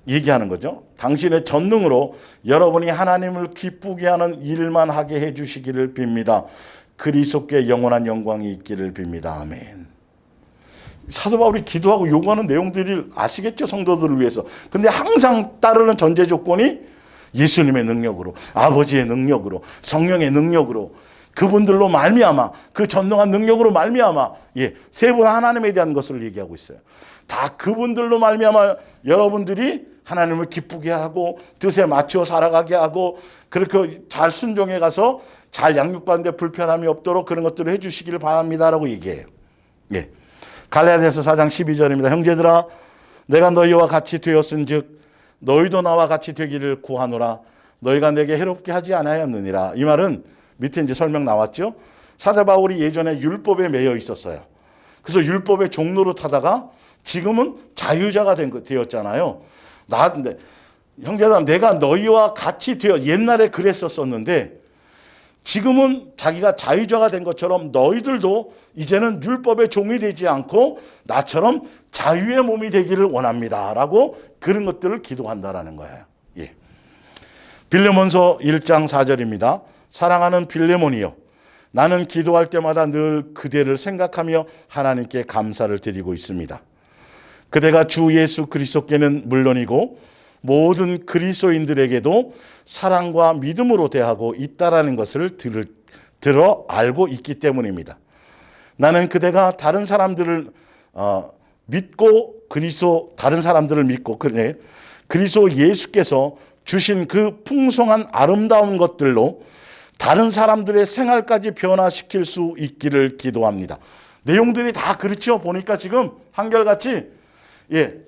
얘기하는 거죠. 당신의 전능으로 여러분이 하나님을 기쁘게 하는 일만 하게 해주시기를 빕니다. 그리스도께 영원한 영광이 있기를 빕니다. 아멘. 사도 바울이 기도하고 요구하는 내용들을 아시겠죠? 성도들을 위해서. 근데 항상 따르는 전제 조건이 예수님의 능력으로, 아버지의 능력으로, 성령의 능력으로, 그분들로 말미암아, 그 전능한 능력으로 말미암아, 세 분 하나님에 대한 것을 얘기하고 있어요. 다 그분들로 말미암아 여러분들이 하나님을 기쁘게 하고 뜻에 맞춰 살아가게 하고 그렇게 잘 순종해 가서 잘 양육받는데 불편함이 없도록 그런 것들을 해주시기를 바랍니다라고 얘기해요. 갈라디아서 4장 12절입니다. 형제들아, 내가 너희와 같이 되었은즉 너희도 나와 같이 되기를 구하노라. 너희가 내게 해롭게 하지 아니하였느니라. 이 말은 밑에 이제 설명 나왔죠. 사도 바울이 예전에 율법에 매여 있었어요. 그래서 율법의 종로로 타다가 지금은 자유자가 되었잖아요. 형제들아, 내가 너희와 같이 되어 옛날에 그랬었었는데 지금은 자기가 자유자가 된 것처럼 너희들도 이제는 율법의 종이 되지 않고 나처럼 자유의 몸이 되기를 원합니다. 라고 그런 것들을 기도한다라는 거예요. 빌레몬서 1장 4절입니다. 사랑하는 빌레몬이여, 나는 기도할 때마다 늘 그대를 생각하며 하나님께 감사를 드리고 있습니다. 그대가 주 예수 그리스도께는 물론이고 모든 그리스도인들에게도 사랑과 믿음으로 대하고 있다라는 것을 들어 알고 있기 때문입니다. 나는 그대가 다른 사람들을 믿고 그리스도 예수께서 주신 그 풍성한 아름다운 것들로 다른 사람들의 생활까지 변화시킬 수 있기를 기도합니다. 내용들이 다 그렇죠. 보니까 지금 한결같이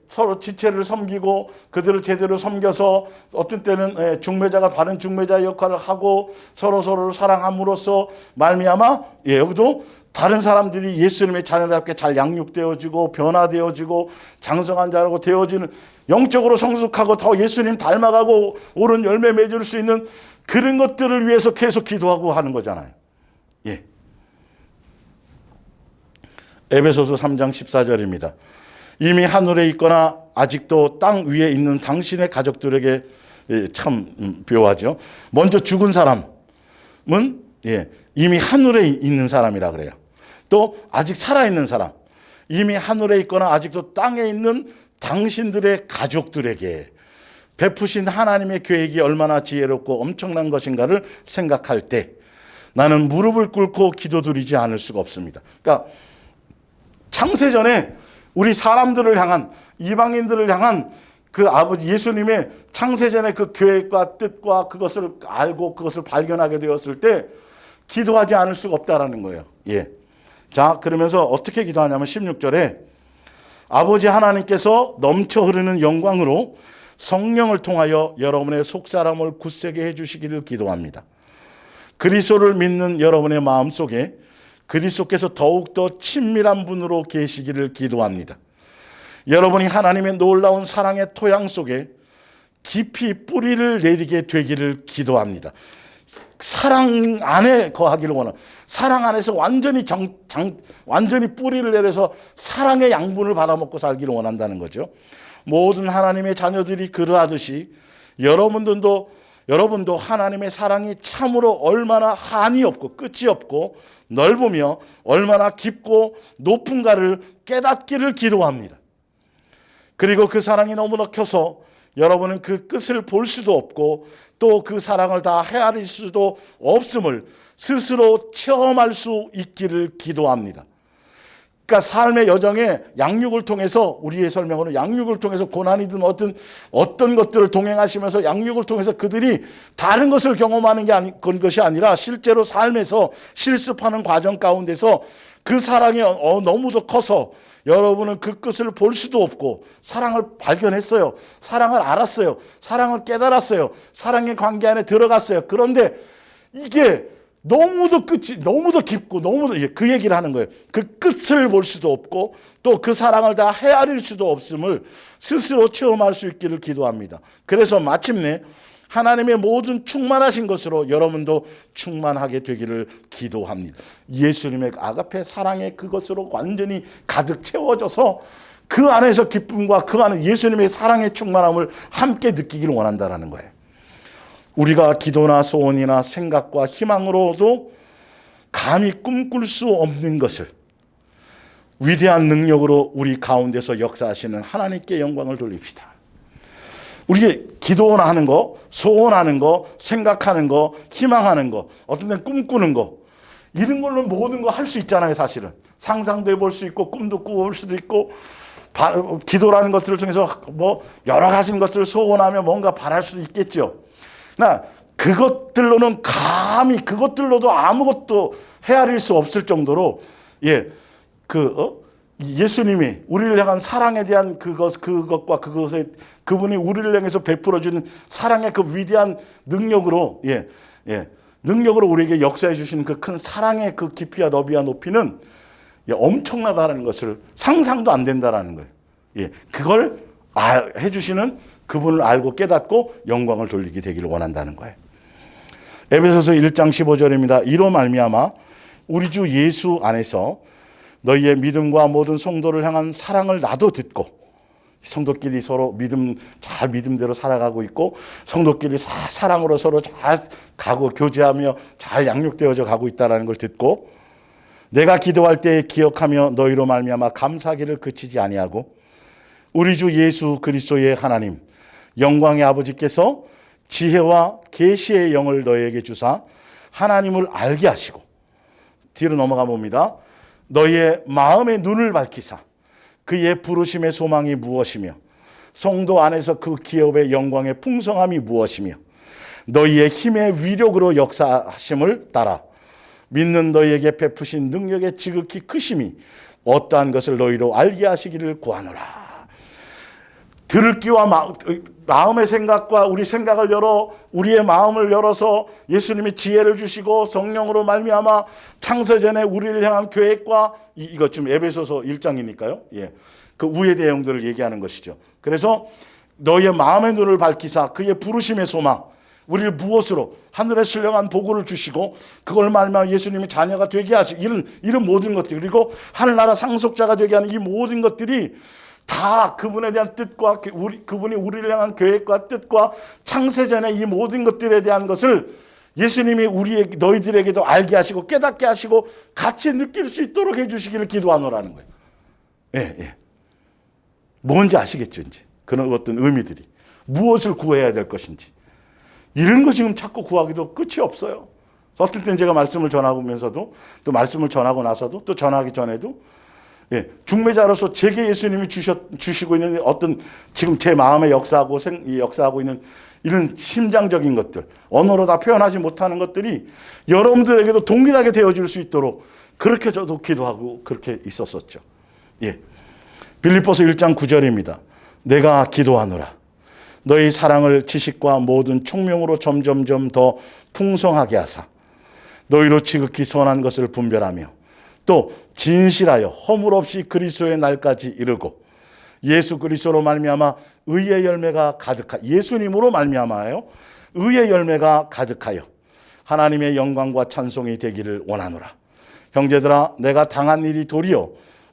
서로 지체를 섬기고 그들을 제대로 섬겨서 어떤 때는 중매자가 바른 중매자 역할을 하고 서로를 사랑함으로써 말미암아 여기도 다른 사람들이 예수님의 자녀답게 잘 양육되어지고 변화되어지고 장성한 자라고 되어지는 영적으로 성숙하고 더 예수님 닮아가고 옳은 열매 맺을 수 있는 그런 것들을 위해서 계속 기도하고 하는 거잖아요. 에베소서 3장 14절입니다. 이미 하늘에 있거나 아직도 땅 위에 있는 당신의 가족들에게 참 묘하죠. 먼저 죽은 사람은 이미 하늘에 있는 사람이라 그래요. 또 아직 살아있는 사람, 이미 하늘에 있거나 아직도 땅에 있는 당신들의 가족들에게 베푸신 하나님의 계획이 얼마나 지혜롭고 엄청난 것인가를 생각할 때 나는 무릎을 꿇고 기도드리지 않을 수가 없습니다. 그러니까 창세전에 우리 사람들을 향한, 이방인들을 향한 그 아버지 예수님의 창세전의 그 계획과 뜻과 그것을 알고 그것을 발견하게 되었을 때 기도하지 않을 수가 없다라는 거예요. 자, 그러면서 어떻게 기도하냐면 16절에 아버지 하나님께서 넘쳐 흐르는 영광으로 성령을 통하여 여러분의 속사람을 굳세게 해주시기를 기도합니다. 그리스도를 믿는 여러분의 마음속에 그리스도께서 더욱더 친밀한 분으로 계시기를 기도합니다. 여러분이 하나님의 놀라운 사랑의 토양 속에 깊이 뿌리를 내리게 되기를 기도합니다. 사랑 안에 거하기를 원합니다. 사랑 안에서 완전히 뿌리를 내려서 사랑의 양분을 받아먹고 살기를 원한다는 거죠. 모든 하나님의 자녀들이 그러하듯이 여러분도 하나님의 사랑이 참으로 얼마나 한이 없고 끝이 없고 넓으며 얼마나 깊고 높은가를 깨닫기를 기도합니다. 그리고 그 사랑이 너무나 커서 여러분은 그 끝을 볼 수도 없고 또 그 사랑을 다 헤아릴 수도 없음을 스스로 체험할 수 있기를 기도합니다. 그러니까 삶의 여정에 양육을 통해서, 우리의 설명으로 양육을 통해서 고난이든 어떤 것들을 동행하시면서 양육을 통해서 그들이 다른 것을 경험하는 것이 아니라 실제로 삶에서 실습하는 과정 가운데서 그 사랑이 너무도 커서 여러분은 그 끝을 볼 수도 없고 사랑을 발견했어요. 사랑을 알았어요. 사랑을 깨달았어요. 사랑의 관계 안에 들어갔어요. 그런데 이게 너무도 깊고 그 얘기를 하는 거예요. 그 끝을 볼 수도 없고 또 그 사랑을 다 헤아릴 수도 없음을 스스로 체험할 수 있기를 기도합니다. 그래서 마침내 하나님의 모든 충만하신 것으로 여러분도 충만하게 되기를 기도합니다. 예수님의 아가페 사랑의 그것으로 완전히 가득 채워져서 그 안에서 기쁨과 그 안에 예수님의 사랑의 충만함을 함께 느끼기를 원한다는 거예요. 우리가 기도나 소원이나 생각과 희망으로도 감히 꿈꿀 수 없는 것을 위대한 능력으로 우리 가운데서 역사하시는 하나님께 영광을 돌립시다. 우리 기도나 하는 거, 소원하는 거, 생각하는 거, 희망하는 거, 어떤 때는 꿈꾸는 거, 이런 걸로 모든 거 할 수 있잖아요. 사실은 상상도 해볼 수 있고 꿈도 꾸어볼 수도 있고 기도라는 것들을 통해서 여러 가지 것들을 소원하며 뭔가 바랄 수도 있겠죠. 그것들로도 아무것도 헤아릴 수 없을 정도로 예수님이 우리를 향한 사랑에 대한 그것과 그것에 그분이 우리를 향해서 베풀어 주는 사랑의 그 위대한 능력으로 능력으로 우리에게 역사해 주시는 그 큰 사랑의 그 깊이와 너비와 높이는 엄청나다라는 것을 상상도 안 된다라는 거예요. 그걸 해 주시는 그분을 알고 깨닫고 영광을 돌리게 되기를 원한다는 거예요. 에베소서 1장 15절입니다. 이로 말미암아 우리 주 예수 안에서 너희의 믿음과 모든 성도를 향한 사랑을 나도 듣고, 성도끼리 서로 믿음대로 살아가고 있고 성도끼리 사랑으로 서로 잘 가고 교제하며 잘 양육되어져 가고 있다는 걸 듣고, 내가 기도할 때 기억하며 너희로 말미암아 감사하기를 그치지 아니하고 우리 주 예수 그리스도의 하나님 영광의 아버지께서 지혜와 계시의 영을 너희에게 주사 하나님을 알게 하시고, 뒤로 넘어가 봅니다. 너희의 마음의 눈을 밝히사 그의 부르심의 소망이 무엇이며 성도 안에서 그 기업의 영광의 풍성함이 무엇이며 너희의 힘의 위력으로 역사하심을 따라 믿는 너희에게 베푸신 능력의 지극히 크심이 어떠한 것을 너희로 알게 하시기를 구하노라. 들을 귀와 마음의 생각과 우리 생각을 우리의 마음을 열어서 예수님이 지혜를 주시고 성령으로 말미암아 창세전에 우리를 향한 계획과 이것 지금 에베소서 1장이니까요. 그 우의 내용들을 얘기하는 것이죠. 그래서 너희의 마음의 눈을 밝히사 그의 부르심의 소망, 우리를 무엇으로 하늘에 신령한 복을 주시고 그걸 말미암아 예수님이 자녀가 되게 하시고 이런 모든 것들, 그리고 하늘나라 상속자가 되게 하는 이 모든 것들이 다 그분에 대한 뜻과 그분이 우리를 향한 계획과 뜻과 창세전에 이 모든 것들에 대한 것을 예수님이 너희들에게도 알게 하시고 깨닫게 하시고 같이 느낄 수 있도록 해주시기를 기도하노라는 거예요. 뭔지 아시겠죠? 이제 그런 어떤 의미들이 무엇을 구해야 될 것인지 이런 거 지금 자꾸 구하기도 끝이 없어요. 어떨 땐 제가 말씀을 전하면서도 또 말씀을 전하고 나서도 또 전하기 전에도 중매자로서 제게 예수님이 주시고 있는 어떤 지금 제 마음에 역사하고 있는 이런 심장적인 것들, 언어로 다 표현하지 못하는 것들이 여러분들에게도 동일하게 되어질 수 있도록 그렇게 저도 기도하고 그렇게 있었었죠. 빌립보서 1장 9절입니다. 내가 기도하노라. 너희 사랑을 지식과 모든 총명으로 점점점 더 풍성하게 하사 너희로 지극히 선한 것을 분별하며 또 진실하여 허물 없이 그리스도의 날까지 이르고 예수 그리스도로 말미암아 의의 열매가 예수님으로 말미암아요. 의의 열매가 가득하여 하나님의 영광과 찬송이 되기를 원하노라. 형제들아, 내가 당한 일이 도리어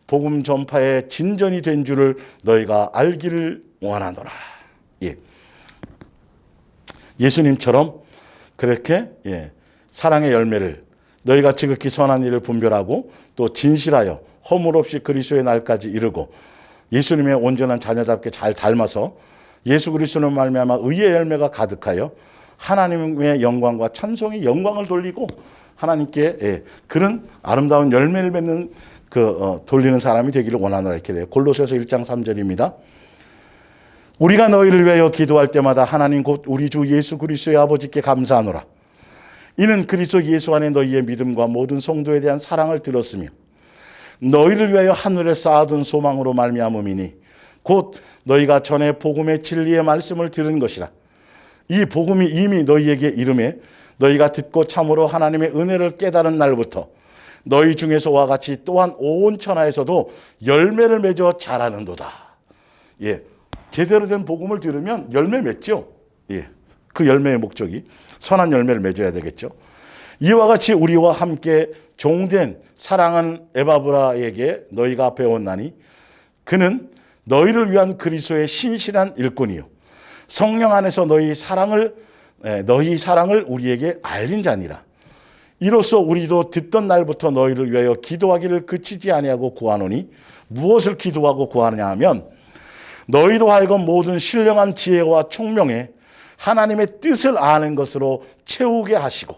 복음 전파의 진전이 된 줄을 너희가 알기를 원하노라. 예. 예수님처럼 그렇게 사랑의 열매를 너희가 지극히 선한 일을 분별하고 또 진실하여 허물 없이 그리스도의 날까지 이르고 예수님의 온전한 자녀답게 잘 닮아서 예수 그리스도로 말미암아 의의 열매가 가득하여 하나님의 영광과 찬송의 영광을 돌리고 하나님께 그런 아름다운 열매를 맺는 돌리는 사람이 되기를 원하노라 이렇게 돼요. 골로새서 1장 3절입니다. 우리가 너희를 위하여 기도할 때마다 하나님 곧 우리 주 예수 그리스도의 아버지께 감사하노라. 이는 그리스도 예수 안에 너희의 믿음과 모든 성도에 대한 사랑을 들었으며 너희를 위하여 하늘에 쌓아둔 소망으로 말미암음이니 곧 너희가 전에 복음의 진리의 말씀을 들은 것이라. 이 복음이 이미 너희에게 이름에 너희가 듣고 참으로 하나님의 은혜를 깨달은 날부터 너희 중에서와 같이 또한 온 천하에서도 열매를 맺어 자라는도다. 예, 제대로 된 복음을 들으면 열매 맺죠. 예, 그 열매의 목적이 선한 열매를 맺어야 되겠죠. 이와 같이 우리와 함께 종된 사랑하는 에바브라에게 너희가 배웠나니 그는 너희를 위한 그리스도의 신실한 일꾼이요 성령 안에서 너희 사랑을 우리에게 알린 자니라. 이로써 우리도 듣던 날부터 너희를 위하여 기도하기를 그치지 아니하고 구하노니 무엇을 기도하고 구하느냐 하면 너희로 하여금 모든 신령한 지혜와 총명에 하나님의 뜻을 아는 것으로 채우게 하시고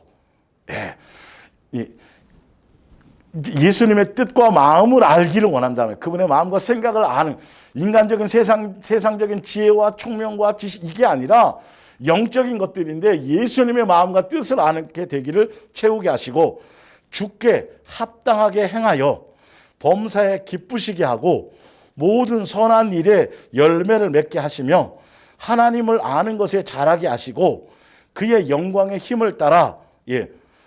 예수님의 뜻과 마음을 알기를 원한다면 그분의 마음과 생각을 아는 인간적인 세상적인 지혜와 총명과 지식 이게 아니라 영적인 것들인데 예수님의 마음과 뜻을 아게 되기를 채우게 하시고 주께 합당하게 행하여 범사에 기쁘시게 하고 모든 선한 일에 열매를 맺게 하시며 하나님을 아는 것에 자라게 하시고 그의 영광의 힘을 따라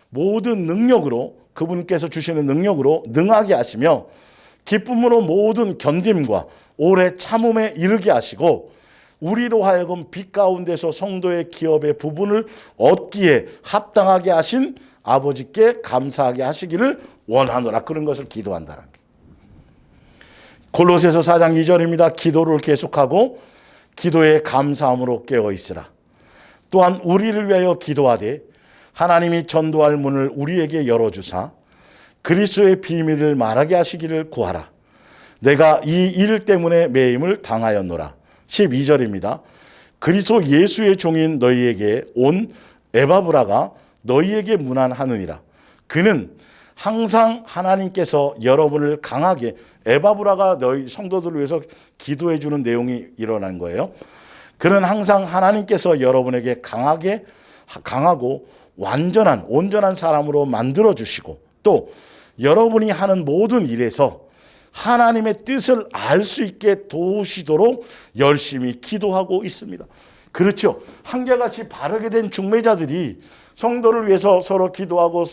모든 능력으로 그분께서 주시는 능력으로 능하게 하시며 기쁨으로 모든 견딤과 오래 참음에 이르게 하시고 우리로 하여금 빛 가운데서 성도의 기업의 부분을 얻기에 합당하게 하신 아버지께 감사하게 하시기를 원하노라. 그런 것을 기도한다는 거예요. 골로새서 4장 2절입니다. 기도를 계속하고 기도에 감사함으로 깨어 있으라. 또한 우리를 위하여 기도하되 하나님이 전도할 문을 우리에게 열어주사 그리스도의 비밀을 말하게 하시기를 구하라. 내가 이 일 때문에 매임을 당하였노라. 12절입니다. 그리스도 예수의 종인 너희에게 온 에바브라가 너희에게 문안하느니라. 그는 항상 하나님께서 여러분을 강하게 에바브라가 너희 성도들을 위해서 기도해 주는 내용이 일어난 거예요. 그는 항상 하나님께서 여러분에게 강하고 온전한 사람으로 만들어 주시고 또 여러분이 하는 모든 일에서 하나님의 뜻을 알 수 있게 도우시도록 열심히 기도하고 있습니다. 그렇죠. 한결같이 바르게 된 중매자들이 성도를 위해서 서로 기도하고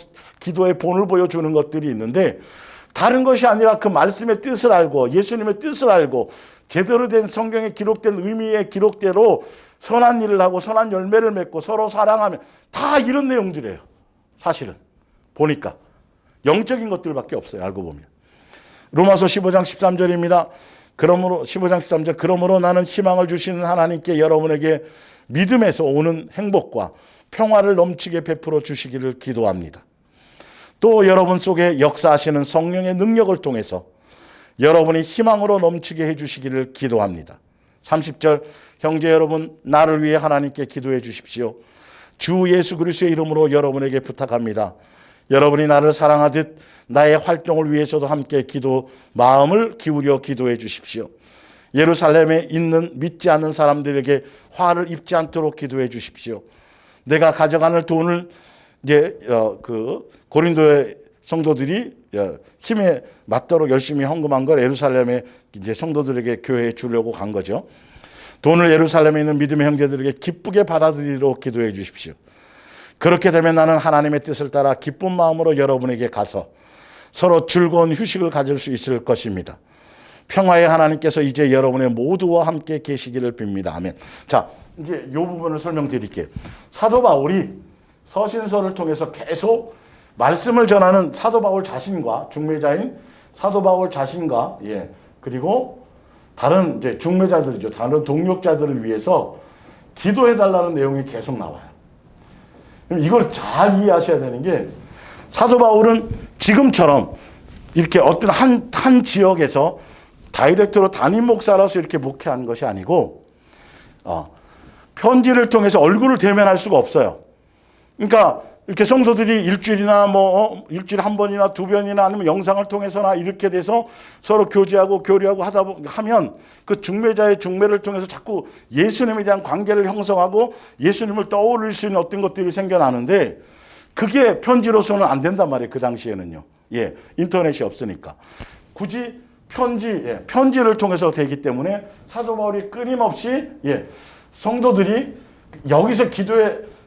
기도의 본을 보여주는 것들이 있는데 다른 것이 아니라 그 말씀의 뜻을 알고 예수님의 뜻을 알고 제대로 된 성경에 기록된 의미의 기록대로 선한 일을 하고 선한 열매를 맺고 서로 사랑하면 다 이런 내용들이에요. 사실은 보니까 영적인 것들밖에 없어요. 알고 보면. 로마서 15장 13절입니다. 그러므로 15장 13절 그러므로 나는 희망을 주시는 하나님께 여러분에게 믿음에서 오는 행복과 평화를 넘치게 베풀어 주시기를 기도합니다. 또 여러분 속에 역사하시는 성령의 능력을 통해서 여러분이 희망으로 넘치게 해주시기를 기도합니다. 30절 형제 여러분 나를 위해 하나님께 기도해 주십시오. 주 예수 그리스도의 이름으로 여러분에게 부탁합니다. 여러분이 나를 사랑하듯 나의 활동을 위해서도 함께 마음을 기울여 기도해 주십시오. 예루살렘에 있는 믿지 않는 사람들에게 화를 입지 않도록 기도해 주십시오. 내가 가져가는 돈을 고린도의 성도들이 힘에 맞도록 열심히 헌금한 걸 예루살렘에 성도들에게 교회에 주려고 간 거죠. 돈을 예루살렘에 있는 믿음의 형제들에게 기쁘게 받아들이도록 기도해 주십시오. 그렇게 되면 나는 하나님의 뜻을 따라 기쁜 마음으로 여러분에게 가서 서로 즐거운 휴식을 가질 수 있을 것입니다. 평화의 하나님께서 이제 여러분의 모두와 함께 계시기를 빕니다. 아멘. 자, 이제 이 부분을 설명드릴게요. 사도 바울이 서신서를 통해서 계속 말씀을 전하는 사도 바울 자신과 중매자인 사도 바울 자신과 그리고 다른 이제 중매자들이죠. 다른 동역자들을 위해서 기도해 달라는 내용이 계속 나와요. 이걸 잘 이해하셔야 되는 게 사도 바울은 지금처럼 이렇게 어떤 한 지역에서 다이렉트로 담임 목사로서 이렇게 목회한 것이 아니고 편지를 통해서 얼굴을 대면할 수가 없어요. 그러니까 이렇게 성도들이 일주일이나 일주일에 한 번이나 두 번이나 아니면 영상을 통해서나 이렇게 돼서 서로 교제하고 교류하고 하면 그 중매자의 중매를 통해서 자꾸 예수님에 대한 관계를 형성하고 예수님을 떠올릴 수 있는 어떤 것들이 생겨나는데 그게 편지로서는 안 된단 말이에요. 그 당시에는요. 인터넷이 없으니까. 굳이 편지를 통해서 되기 때문에 사도 바울이 끊임없이 성도들이 여기서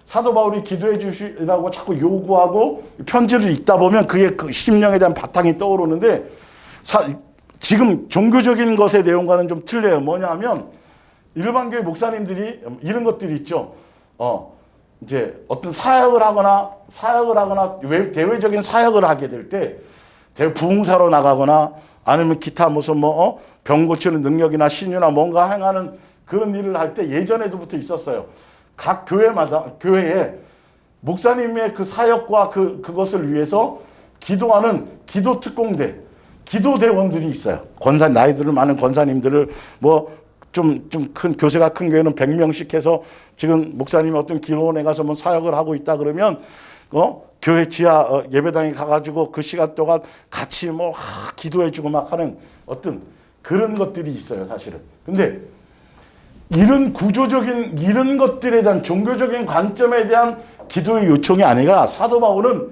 사도 바울이 기도해 주시라고 자꾸 요구하고 편지를 읽다 보면 그게 그 심령에 대한 바탕이 떠오르는데 지금 종교적인 것의 내용과는 좀 틀려요. 뭐냐 하면 일반교회 목사님들이 이런 것들이 있죠. 이제 어떤 사역을 하거나 대외적인 사역을 하게 될 때 부흥사로 나가거나 아니면 기타 무슨 병 고치는 능력이나 신유나 뭔가 행하는 그런 일을 할 때 예전에도부터 있었어요. 각 교회에 목사님의 그 사역과 그것을 위해서 기도하는 기도 특공대, 기도대원들이 있어요. 나이들 많은 권사님들을 좀 큰 교회가 큰 교회는 100명씩 해서 지금 목사님이 어떤 기도원에 가서 사역을 하고 있다 그러면 교회 지하 예배당에 가가지고 그 시간 동안 같이 기도해주고 막 하는 어떤 그런 것들이 있어요, 사실은. 근데 이런 구조적인 이런 것들에 대한 종교적인 관점에 대한 기도의 요청이 아니라 사도 바울은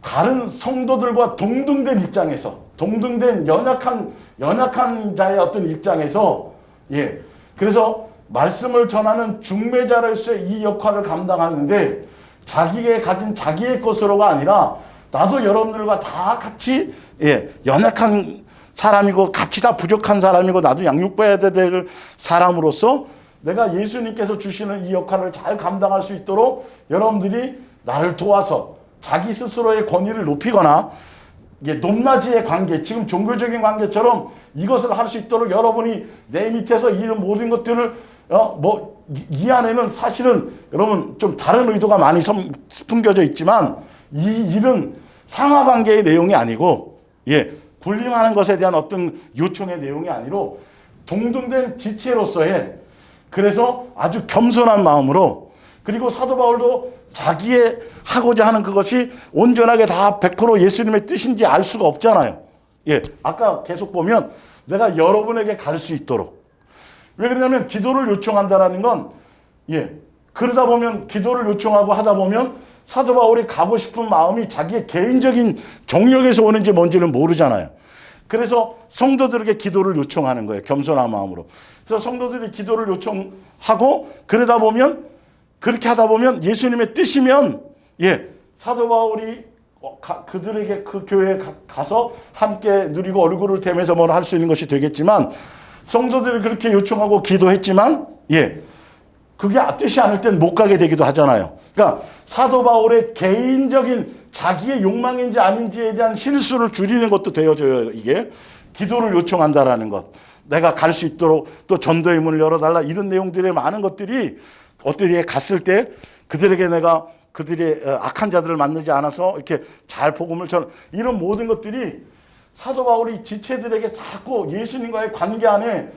다른 성도들과 동등된 입장에서 동등된 연약한 자의 어떤 입장에서 그래서 말씀을 전하는 중매자로서의 이 역할을 감당하는데 자기가 가진 자기의 것으로가 아니라 나도 여러분들과 다 같이 연약한 사람이고 같이 다 부족한 사람이고 나도 양육받아야 될 사람으로서 내가 예수님께서 주시는 이 역할을 잘 감당할 수 있도록 여러분들이 나를 도와서 자기 스스로의 권위를 높이거나 높낮이의 관계, 지금 종교적인 관계처럼 이것을 할 수 있도록 여러분이 내 밑에서 이런 모든 것들을 이 안에는 사실은 여러분 좀 다른 의도가 많이 숨겨져 있지만 이 일은 상하관계의 내용이 아니고 군림하는 것에 대한 어떤 요청의 내용이 아니로 동등된 지체로서의 그래서 아주 겸손한 마음으로 그리고 사도 바울도 자기의 하고자 하는 그것이 온전하게 다 100% 예수님의 뜻인지 알 수가 없잖아요. 아까 계속 보면 내가 여러분에게 갈 수 있도록. 왜 그러냐면 기도를 요청한다라는 건 그러다 보면 기도를 요청하고 하다 보면 사도 바울이 가고 싶은 마음이 자기의 개인적인 정력에서 오는지 뭔지는 모르잖아요. 그래서 성도들에게 기도를 요청하는 거예요. 겸손한 마음으로. 그래서 성도들이 기도를 요청하고 그렇게 하다 보면 예수님의 뜻이면 사도 바울이 그들에게 그 교회에 가서 함께 누리고 얼굴을 대면서 뭘 할 수 있는 것이 되겠지만 성도들이 그렇게 요청하고 기도했지만 그게 뜻이 않을 땐 못 가게 되기도 하잖아요. 그러니까 사도 바울의 개인적인 자기의 욕망인지 아닌지에 대한 실수를 줄이는 것도 되어줘요. 이게 기도를 요청한다라는 것. 내가 갈 수 있도록 또 전도의 문을 열어달라 이런 내용들의 많은 것들이 어디에 갔을 때 그들에게 내가 그들의 악한 자들을 만나지 않아서 이렇게 잘 복음을 전 이런 모든 것들이 사도 바울이 지체들에게 자꾸 예수님과의 관계 안에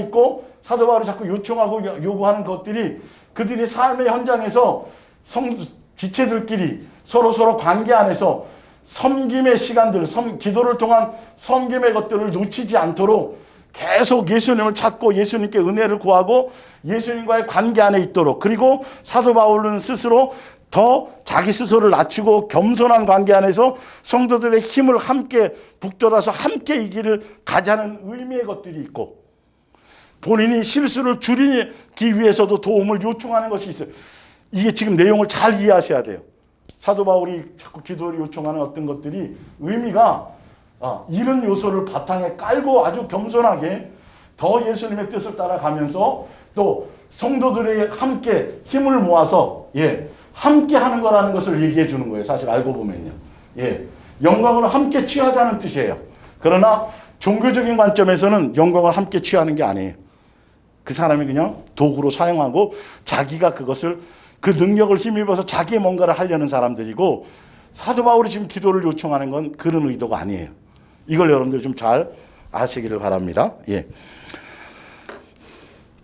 있고 사도 바울이 자꾸 요청하고 요구하는 것들이 그들이 삶의 현장에서 지체들끼리 서로 관계 안에서 섬김의 시간들, 기도를 통한 섬김의 것들을 놓치지 않도록 계속 예수님을 찾고 예수님께 은혜를 구하고 예수님과의 관계 안에 있도록 그리고 사도 바울은 스스로 더 자기 스스로를 낮추고 겸손한 관계 안에서 성도들의 힘을 함께 북돋아서 함께 이 길을 가자는 의미의 것들이 있고 본인이 실수를 줄이기 위해서도 도움을 요청하는 것이 있어요. 이게 지금 내용을 잘 이해하셔야 돼요. 사도 바울이 자꾸 기도를 요청하는 어떤 것들이 의미가 이런 요소를 바탕에 깔고 아주 겸손하게 더 예수님의 뜻을 따라가면서 또 성도들이 함께 힘을 모아서 함께 하는 거라는 것을 얘기해 주는 거예요. 사실 알고 보면요. 영광을 함께 취하자는 뜻이에요. 그러나 종교적인 관점에서는 영광을 함께 취하는 게 아니에요. 그 사람이 그냥 도구로 사용하고 자기가 그것을 그 능력을 힘입어서 자기의 뭔가를 하려는 사람들이고, 사도 바울이 지금 기도를 요청하는 건 그런 의도가 아니에요. 이걸 여러분들 좀 잘 아시기를 바랍니다.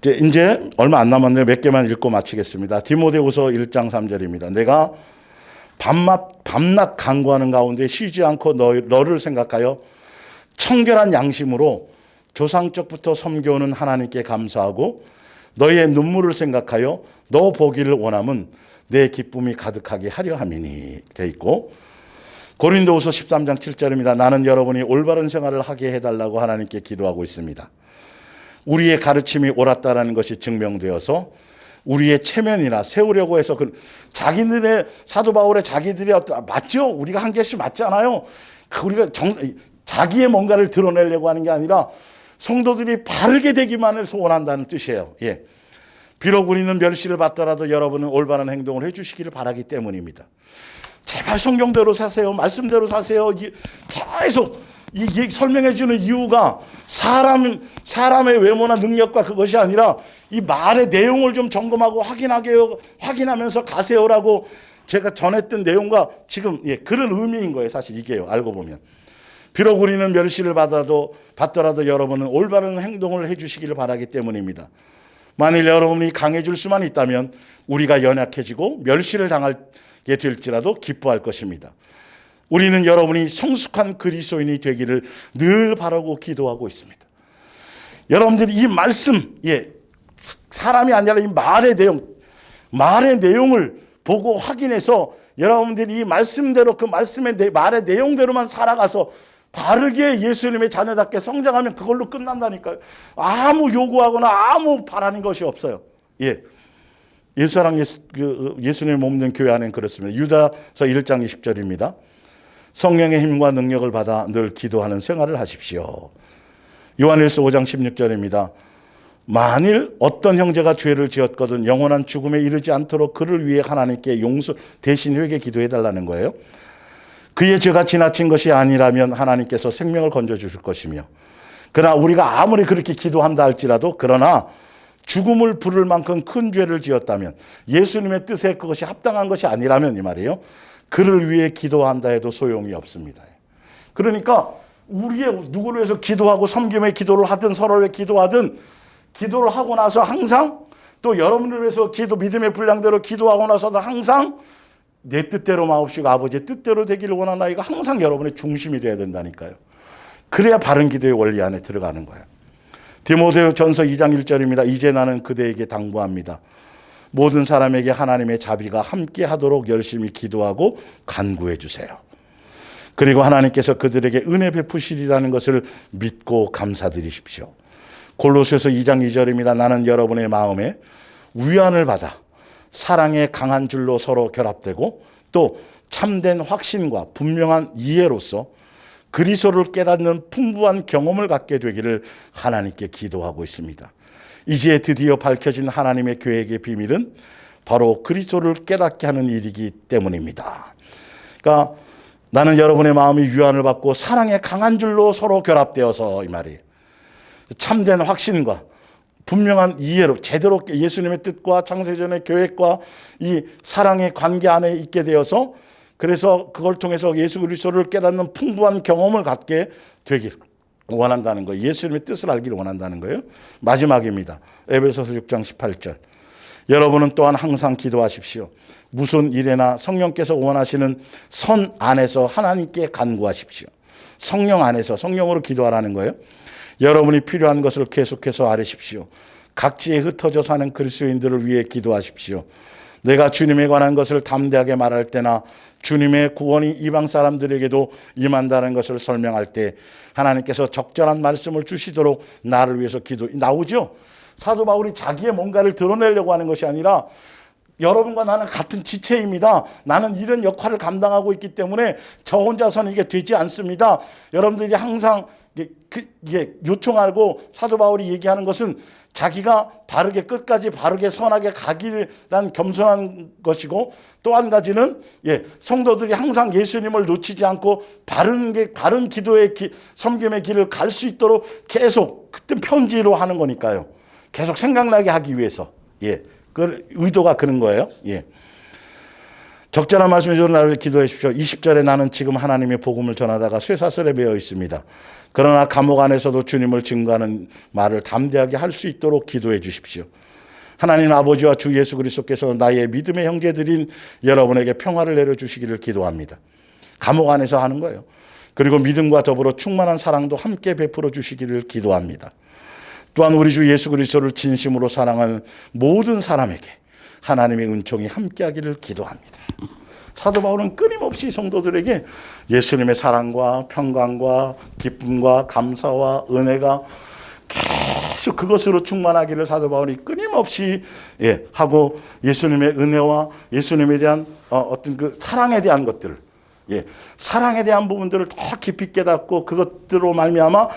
이제 얼마 안 남았네요. 몇 개만 읽고 마치겠습니다. 디모데후서 1장 3절입니다. 내가 밤낮 간구하는 가운데 쉬지 않고 너를 생각하여 청결한 양심으로 조상적부터 섬겨오는 하나님께 감사하고 너의 눈물을 생각하여 너 보기를 원함은 내 기쁨이 가득하게 하려 함이니 돼 있고, 고린도후서 13장 7절입니다. 나는 여러분이 올바른 생활을 하게 해달라고 하나님께 기도하고 있습니다. 우리의 가르침이 옳았다라는 것이 증명되어서 우리의 체면이나 세우려고 해서 자기들의 사도 바울의 자기들이 맞죠? 우리가 한 개씩 맞잖아요. 우리가 자기의 뭔가를 드러내려고 하는 게 아니라 성도들이 바르게 되기만을 소원한다는 뜻이에요. 비록 우리는 멸시를 받더라도 여러분은 올바른 행동을 해주시기를 바라기 때문입니다. 제발 성경대로 사세요. 말씀대로 사세요. 계속 설명해 주는 이유가 사람의 외모나 능력과 그것이 아니라 이 말의 내용을 좀 점검하고 확인하면서 가세요라고 제가 전했던 내용과 지금 그런 의미인 거예요. 사실 이게요. 알고 보면. 비록 우리는 멸시를 받더라도 여러분은 올바른 행동을 해주시기를 바라기 때문입니다. 만일 여러분이 강해질 수만 있다면 우리가 연약해지고 멸시를 당하게 될지라도 기뻐할 것입니다. 우리는 여러분이 성숙한 그리스도인이 되기를 늘 바라고 기도하고 있습니다. 여러분들이 이 말씀, 사람이 아니라 이 말의 내용을 보고 확인해서 여러분들이 이 말씀대로 그 말의 내용대로만 살아가서 바르게 예수님의 자녀답게 성장하면 그걸로 끝난다니까요. 아무 요구하거나 아무 바라는 것이 없어요. 예수님의 몸된 교회 안에는 그렇습니다. 유다서 1장 20절입니다. 성령의 힘과 능력을 받아 늘 기도하는 생활을 하십시오. 요한일서 5장 16절입니다. 만일 어떤 형제가 죄를 지었거든 영원한 죽음에 이르지 않도록 그를 위해 하나님께 용서 대신 회개 기도해 달라는 거예요. 그의 죄가 지나친 것이 아니라면 하나님께서 생명을 건져주실 것이며, 그러나 우리가 아무리 그렇게 기도한다 할지라도 그러나 죽음을 부를 만큼 큰 죄를 지었다면, 예수님의 뜻에 그것이 합당한 것이 아니라면 이 말이에요, 그를 위해 기도한다 해도 소용이 없습니다. 그러니까 우리의 누구를 위해서 기도하고 섬김의 기도를 하든 서로를 위해 기도하든, 기도를 하고 나서 항상 또 여러분을 위해서 믿음의 분량대로 기도하고 나서도 항상 내 뜻대로 마옵시고 아버지의 뜻대로 되기를 원하나, 이거 항상 여러분의 중심이 돼야 된다니까요. 그래야 바른 기도의 원리 안에 들어가는 거예요. 디모데전서 2장 1절입니다. 이제 나는 그대에게 당부합니다. 모든 사람에게 하나님의 자비가 함께 하도록 열심히 기도하고 간구해 주세요. 그리고 하나님께서 그들에게 은혜 베푸시리라는 것을 믿고 감사드리십시오. 골로새서 2장 2절입니다. 나는 여러분의 마음에 위안을 받아 사랑의 강한 줄로 서로 결합되고 또 참된 확신과 분명한 이해로서 그리스도를 깨닫는 풍부한 경험을 갖게 되기를 하나님께 기도하고 있습니다. 이제 드디어 밝혀진 하나님의 계획의 비밀은 바로 그리스도를 깨닫게 하는 일이기 때문입니다. 그러니까 나는 여러분의 마음이 위안을 받고 사랑의 강한 줄로 서로 결합되어서, 이 말이에요. 참된 확신과 분명한 이해로 제대로 예수님의 뜻과 창세전의 계획과 이 사랑의 관계 안에 있게 되어서, 그래서 그걸 통해서 예수 그리스도를 깨닫는 풍부한 경험을 갖게 되길 원한다는 거예요. 예수님의 뜻을 알기를 원한다는 거예요. 마지막입니다. 에베소서 6장 18절. 여러분은 또한 항상 기도하십시오. 무슨 일에나 성령께서 원하시는 선 안에서 하나님께 간구하십시오. 성령 안에서, 성령으로 기도하라는 거예요. 여러분이 필요한 것을 계속해서 아뢰십시오. 각지에 흩어져 사는 그리스도인들을 위해 기도하십시오. 내가 주님에 관한 것을 담대하게 말할 때나 주님의 구원이 이방 사람들에게도 임한다는 것을 설명할 때 하나님께서 적절한 말씀을 주시도록 나를 위해서 나오죠. 사도 바울이 자기의 뭔가를 드러내려고 하는 것이 아니라 여러분과 나는 같은 지체입니다. 나는 이런 역할을 감당하고 있기 때문에 저 혼자서는 이게 되지 않습니다. 여러분들이 항상 이게 요청하고 사도 바울이 얘기하는 것은 자기가 바르게 끝까지 바르게 선하게 가기란 겸손한 것이고, 또 한 가지는 성도들이 항상 예수님을 놓치지 않고 바른 기도의 섬김의 길을 갈 수 있도록 계속 그때 편지로 하는 거니까요. 계속 생각나게 하기 위해서. 그 의도가 그런 거예요. 적절한 말씀을 주는 나를 기도해 주십시오. 20절에 나는 지금 하나님의 복음을 전하다가 쇠사슬에 매여 있습니다. 그러나 감옥 안에서도 주님을 증거하는 말을 담대하게 할 수 있도록 기도해 주십시오. 하나님 아버지와 주 예수 그리스도께서 나의 믿음의 형제들인 여러분에게 평화를 내려주시기를 기도합니다. 감옥 안에서 하는 거예요. 그리고 믿음과 더불어 충만한 사랑도 함께 베풀어 주시기를 기도합니다. 또한 우리 주 예수 그리스도를 진심으로 사랑하는 모든 사람에게 하나님의 은총이 함께하기를 기도합니다. 사도 바울은 끊임없이 성도들에게 예수님의 사랑과 평강과 기쁨과 감사와 은혜가 계속 그것으로 충만하기를 사도 바울이 끊임없이 하고, 예수님의 은혜와 예수님에 대한 어떤 그 사랑에 대한 것들을, 사랑에 대한 부분들을 더 깊이 깨닫고 그것들로 말미암아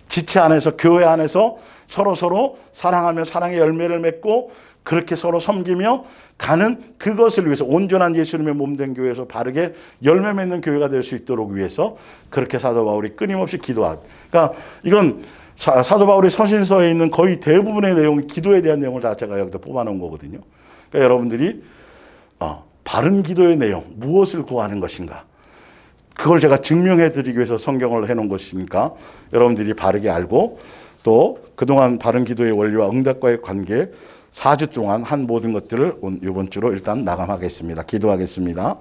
지체 안에서, 교회 안에서 서로 사랑하며 사랑의 열매를 맺고 그렇게 서로 섬기며 가는 그것을 위해서, 온전한 예수님의 몸된 교회에서 바르게 열매 맺는 교회가 될 수 있도록 위해서 그렇게 사도 바울이 끊임없이 기도하고, 그러니까 이건 사도 바울의 서신서에 있는 거의 대부분의 내용이 기도에 대한 내용을 다 제가 여기다 뽑아놓은 거거든요. 그러니까 여러분들이 바른 기도의 내용, 무엇을 구하는 것인가, 그걸 제가 증명해 드리기 위해서 성경을 해놓은 것이니까 여러분들이 바르게 알고, 또 그동안 바른 기도의 원리와 응답과의 관계 4주 동안 한 모든 것들을 이번 주로 일단 마감하겠습니다. 기도하겠습니다.